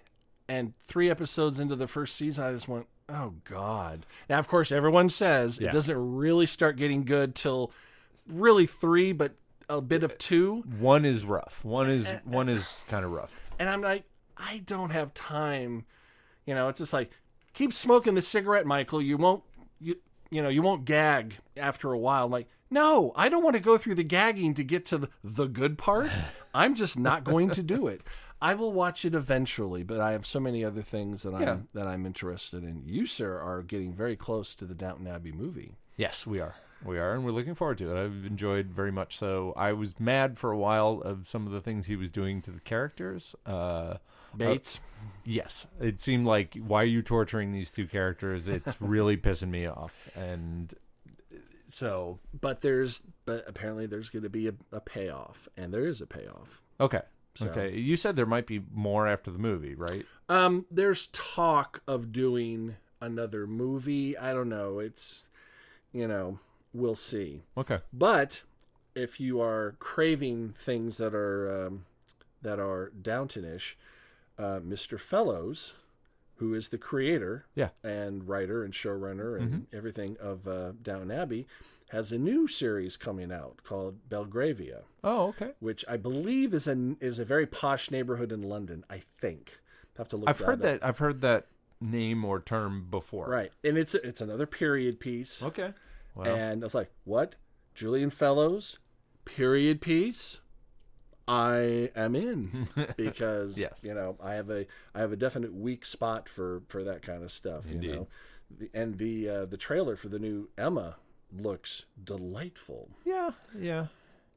and 3 episodes into the first season, I just went, oh, God. Now, of course, everyone says it doesn't really start getting good till really 3, but a bit of 2. 1 is rough. One is kind of rough. And I'm like, I don't have time. It's just like, keep smoking the cigarette, Michael. You won't gag after a while. I'm like, no, I don't want to go through the gagging to get to the good part. I'm just not going to do it. I will watch it eventually, but I have so many other things that I'm interested in. You, sir, are getting very close to the Downton Abbey movie. Yes, we are, and we're looking forward to it. I've enjoyed very much so. I was mad for a while of some of the things he was doing to the characters. Bates? Yes. It seemed like, why are you torturing these 2 characters? It's really pissing me off. And so... But apparently there's going to be a payoff, and there is a payoff. Okay. So. Okay. You said there might be more after the movie, right? There's talk of doing another movie. I don't know. It's, we'll see. Okay. But if you are craving things that are Downton-ish, Mr. Fellows, who is the creator and writer and showrunner and everything of Downton Abbey, has a new series coming out called Belgravia. Oh, okay. Which I believe is a very posh neighborhood in London, I think. Have to look I've heard that name or term before. Right. And it's another period piece. Okay. Wow. And I was like, what? Julian Fellows, period piece? I am in because yes. I have a definite weak spot for that kind of stuff. Indeed. And the trailer for the new Emma looks delightful. Yeah.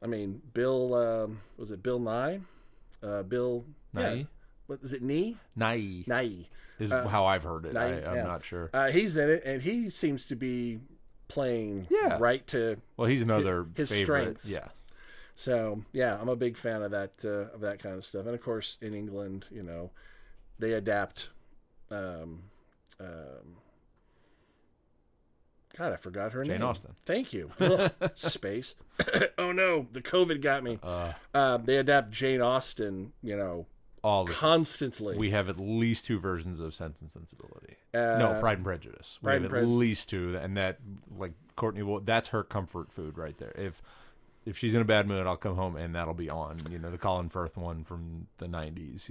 I mean, Bill was it Bill Nye? Bill Nye? Yeah. What is it? Nye Is how I've heard it. Nye, I'm not sure. He's in it, and he seems to be playing right to. Well, he's another his favorite. Strengths. Yeah. So I'm a big fan of that kind of stuff, and of course in England, they adapt. God, I forgot her name. Jane Austen. Thank you. Space. Oh no, the COVID got me. They adapt Jane Austen, constantly. We have at least 2 versions of Sense and Sensibility. No, Pride and Prejudice. We have at least 2, and that, like, Courtney, that's her comfort food right there. If she's in a bad mood, I'll come home and that'll be on. The Colin Firth one from the 90s.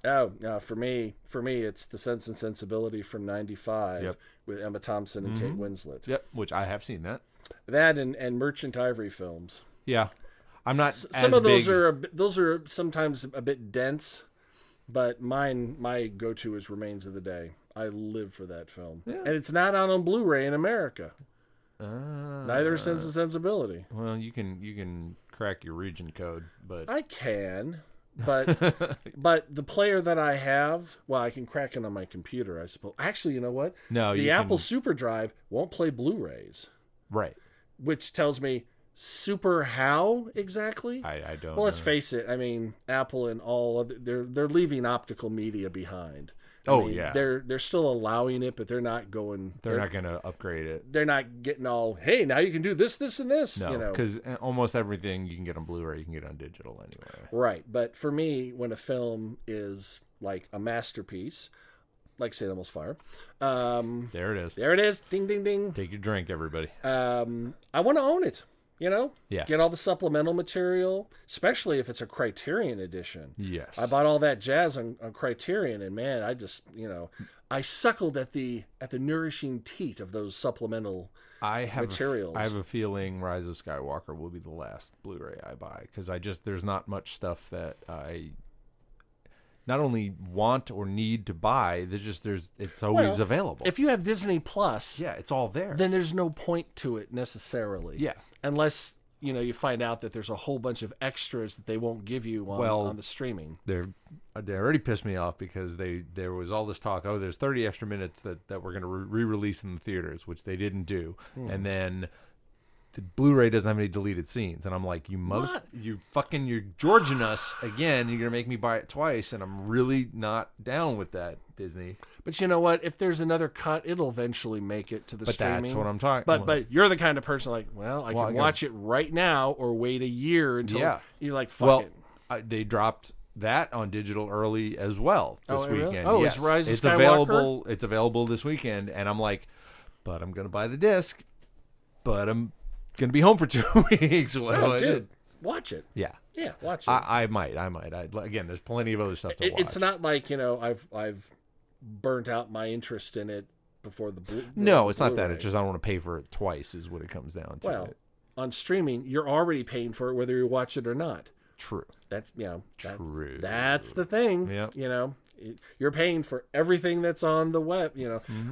Oh no, for me, it's the Sense and Sensibility from '95 with Emma Thompson and Kate Winslet. Yep, which I have seen that. That and Merchant Ivory films. Yeah, I'm not. Some of those are sometimes a bit dense, but my go-to is Remains of the Day. I live for that film, and it's not out on Blu-ray in America. Neither is Sense and Sensibility. Well, you can crack your region code, but I can. But but the player that I have, I can crack it on my computer, I suppose. Actually, you know what? No, the Apple SuperDrive won't play Blu-rays. Right. Which tells me super how exactly? I don't. Well, let's face it. I mean, Apple and all of they're leaving optical media behind. They're still allowing it, but they're not going. They're not going to upgrade it. They're not getting all. Hey, now you can do this, this, and this. No, because almost everything you can get on Blu-ray, you can get on digital anyway. Right, but for me, when a film is like a masterpiece, like St. Elmo's Fire, there it is. There it is. Ding, ding, ding. Take your drink, everybody. I want to own it. You know? Yeah. Get all the supplemental material, especially if it's a Criterion edition. Yes. I bought all that jazz on Criterion, and man, I just, I suckled at the nourishing teat of those supplemental materials. I have a feeling Rise of Skywalker will be the last Blu-ray I buy, because there's not much stuff that I not only want or need to buy. It's always available. If you have Disney Plus, yeah, it's all there. Then there's no point to it necessarily. Yeah, unless you find out that there's a whole bunch of extras that they won't give you on the streaming. They already pissed me off, because there was all this talk. Oh, there's 30 extra minutes that we're going to re-release in the theaters, which they didn't do, and then the Blu-ray doesn't have any deleted scenes, and I'm like, you're Georging us again. You're gonna make me buy it twice, and I'm really not down with that, Disney. But you know what? If there's another cut, it'll eventually make it to the streaming. But that's what I'm talking about. But you're the kind of person like, I can watch it right now or wait a year until you're like, fuck it. They dropped that on digital early as well this weekend. Really? Oh, yes. It's Rise of It's Skywalker? available. It's available this weekend, and I'm like, but I'm gonna buy the disc. But I'm gonna be home for 2 weeks. Dude, watch it. Yeah, watch it. I might. Again, there's plenty of other stuff to watch. It's not like I've burnt out my interest in it before the Blu-ray. No, it's not that. It's just I don't want to pay for it twice. Is what it comes down to. Well, on streaming, you're already paying for it whether you watch it or not. True. That's true. That's the thing. Yeah. You're paying for everything that's on the web.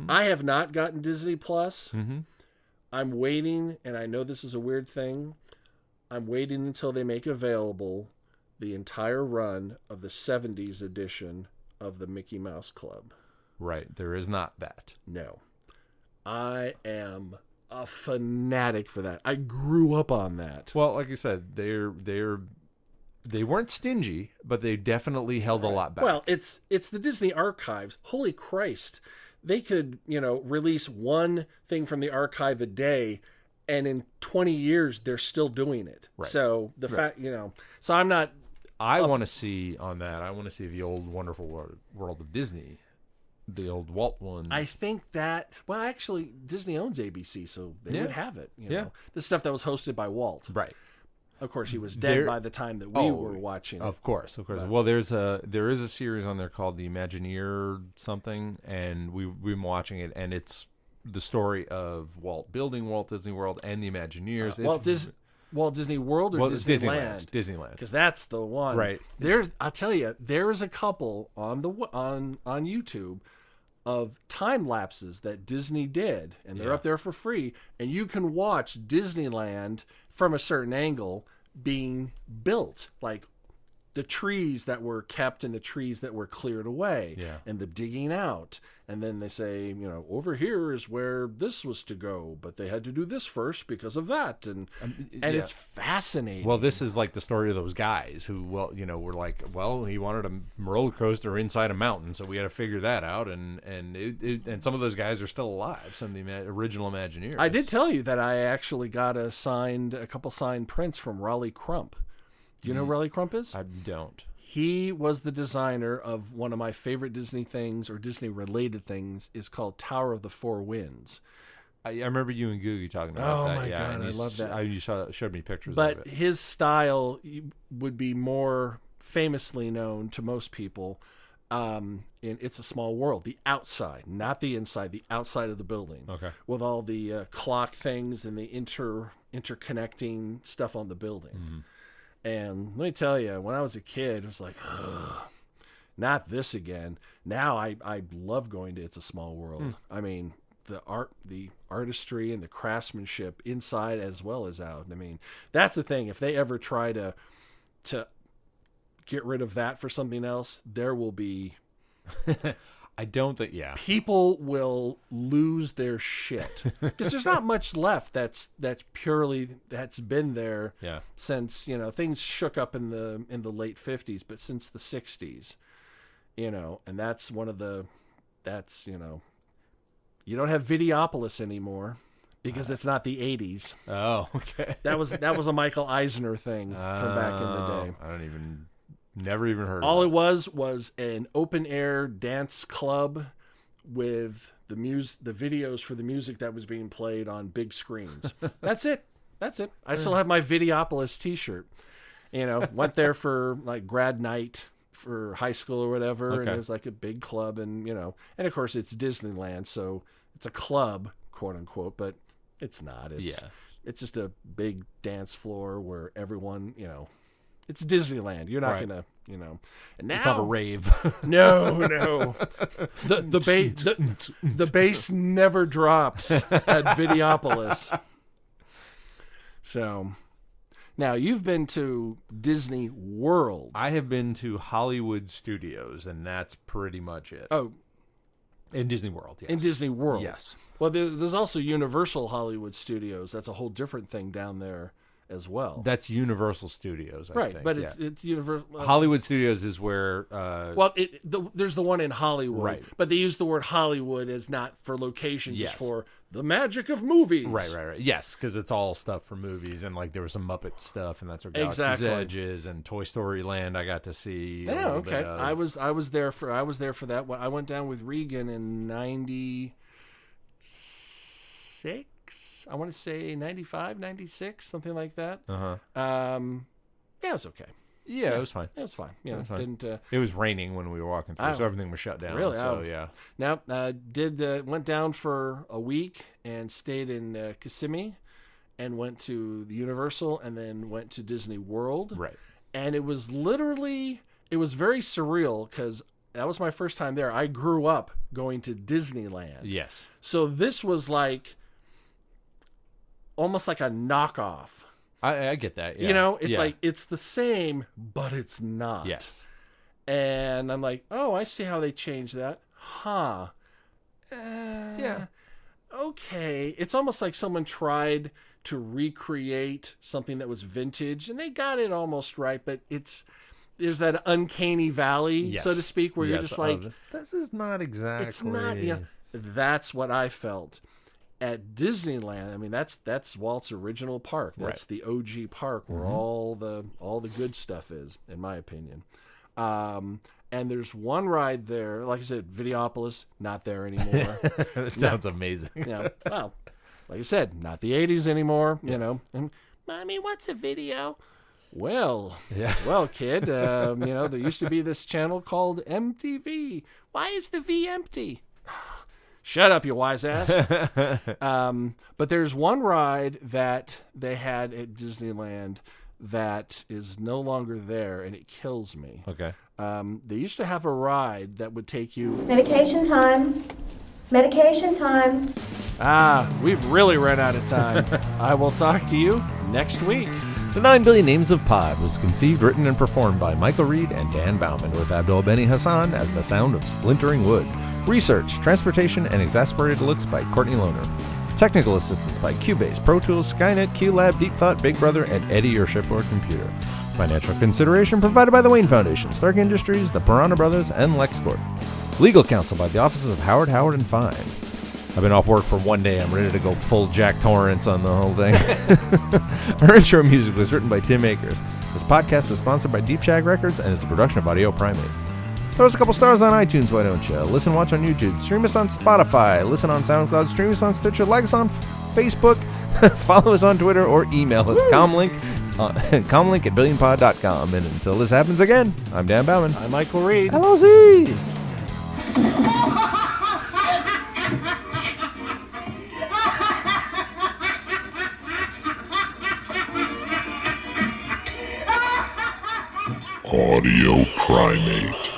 I have not gotten Disney Plus. Mm-hmm. I'm waiting, and I know this is a weird thing. I'm waiting until they make available the entire run of the 70s edition of the Mickey Mouse Club. Right. There is not that. No. I am a fanatic for that. I grew up on that. Well, like I said, they weren't stingy, but they definitely held a lot back. Well, it's the Disney archives. Holy Christ. They could, release one thing from the archive a day, and in 20 years, they're still doing it. Right. Right. So the fact, so I'm not. I want to see on that. I want to see the old Wonderful World of Disney, the old Walt one. I think that. Well, actually, Disney owns ABC, so they would have it. The stuff that was hosted by Walt. Right. Of course, he was dead by the time that we were watching. Of course. Well, there is a series on there called The Imagineer something, and we've been watching it, and it's the story of Walt building Walt Disney World and the Imagineers. Walt Disney World or Disneyland? Disneyland, because that's the one. Right. I'll tell you, there is a couple on YouTube of time lapses that Disney did, and they're up there for free, and you can watch Disneyland from a certain angle being built, like the trees that were kept and the trees that were cleared away, and the digging out. And then they say, over here is where this was to go, but they had to do this first because of that. And it's fascinating. Well, this is like the story of those guys who, were like, he wanted a roller coaster inside a mountain, so we had to figure that out. And some of those guys are still alive, some of the original Imagineers. I did tell you that I actually got a couple signed prints from Raleigh Crump. Do you know who Raleigh Crump is? I don't. He was the designer of one of my favorite Disney things, or Disney-related things, is called Tower of the Four Winds. I remember you and Googie talking about that. Oh, my God, I love that. You showed me pictures of it. But his style would be more famously known to most people in It's a Small World. The outside, not the inside, the outside of the building. Okay. With all the clock things and the interconnecting stuff on the building. Mm-hmm. And let me tell you, when I was a kid, it was like, not this again. Now I love going to It's a Small World. I mean, the artistry and the craftsmanship inside as well as out. I mean, that's the thing. If they ever try to get rid of that for something else, there will be... I don't think, people will lose their shit because there's not much left that's been there since things shook up in the late 50s, but since the 60s, and that's one of the you don't have Videopolis anymore because it's not the 80s. Oh, okay. That was a Michael Eisner thing from back in the day. Never even heard All of it was an open air dance club with the videos for the music that was being played on big screens. That's it. That's it. I still have my Videopolis T-shirt. Went there for like grad night for high school or whatever, and it was like a big club, and and of course it's Disneyland, so it's a club, quote unquote, but it's not. It's just a big dance floor where everyone, it's Disneyland. You're not gonna, and now It's not a rave. No. The bass never drops at Videopolis. So, now you've been to Disney World. I have been to Hollywood Studios, and that's pretty much it. Oh, in Disney World, yes. In Disney World, yes. Well, there's also Universal Hollywood Studios. That's a whole different thing down there as well. That's Universal Studios, I think. But it's Universal. Hollywood Studios is where... there's the one in Hollywood, right. But they use the word Hollywood as not for location, just for the magic of movies. Right. Yes, because it's all stuff for movies, and like there was some Muppet stuff, and that's where Galaxy's Edge is, and Toy Story Land I got to see. Yeah, okay. I was there for that. I went down with Regan in 96. I want to say 95, 96, something like that. Yeah, it was okay. Yeah, it was fine. It was fine. It was raining when we were walking through, so everything was shut down. Really? So yeah. Now, went down for a week and stayed in Kissimmee, and went to the Universal, and then went to Disney World. Right. And it was very surreal because that was my first time there. I grew up going to Disneyland. Yes. So this was like almost like a knockoff. I get that. Yeah. It's like it's the same, but it's not. Yes. And I'm like, oh, I see how they changed that. Huh. Yeah. Okay. It's almost like someone tried to recreate something that was vintage, and they got it almost right, but there's that uncanny valley, so to speak, where you're just like, this is not exactly. It's not. That's what I felt. At Disneyland, I mean, that's Walt's original park. That's the OG park where all the good stuff is, in my opinion. And there's one ride there, like I said, Videopolis, not there anymore. That sounds amazing. Well, like I said, not the 80s anymore. And, Mommy, what's a video? Well, kid, there used to be this channel called MTV. Why is the V empty? Shut up, you wise ass. But there's one ride that they had at Disneyland that is no longer there, and it kills me. Okay. They used to have a ride that would take you... Medication time. We've really run out of time. I will talk to you next week. The 9 Billion Names of Pod was conceived, written, and performed by Michael Reed and Dan Bauman, with Abdul Beni Hassan as the sound of splintering wood. Research, transportation, and exasperated looks by Courtney Lohner. Technical assistance by Cubase, Pro Tools, Skynet, QLab, Deep Thought, Big Brother, and Eddie, your shipboard computer. Financial consideration provided by the Wayne Foundation, Stark Industries, the Piranha Brothers, and LexCorp. Legal counsel by the offices of Howard, and Fine. I've been off work for one day. I'm ready to go full Jack Torrance on the whole thing. Our intro music was written by Tim Akers. This podcast was sponsored by Deep Shag Records and is a production of Audio Primate. Throw us a couple stars on iTunes, why don't you? Listen, watch on YouTube. Stream us on Spotify. Listen on SoundCloud. Stream us on Stitcher. Like us on Facebook. Follow us on Twitter or email us. Comlink at billionpod.com. And until this happens again, I'm Dan Bauman. I'm Michael Reed. LOZ. Audio Primate.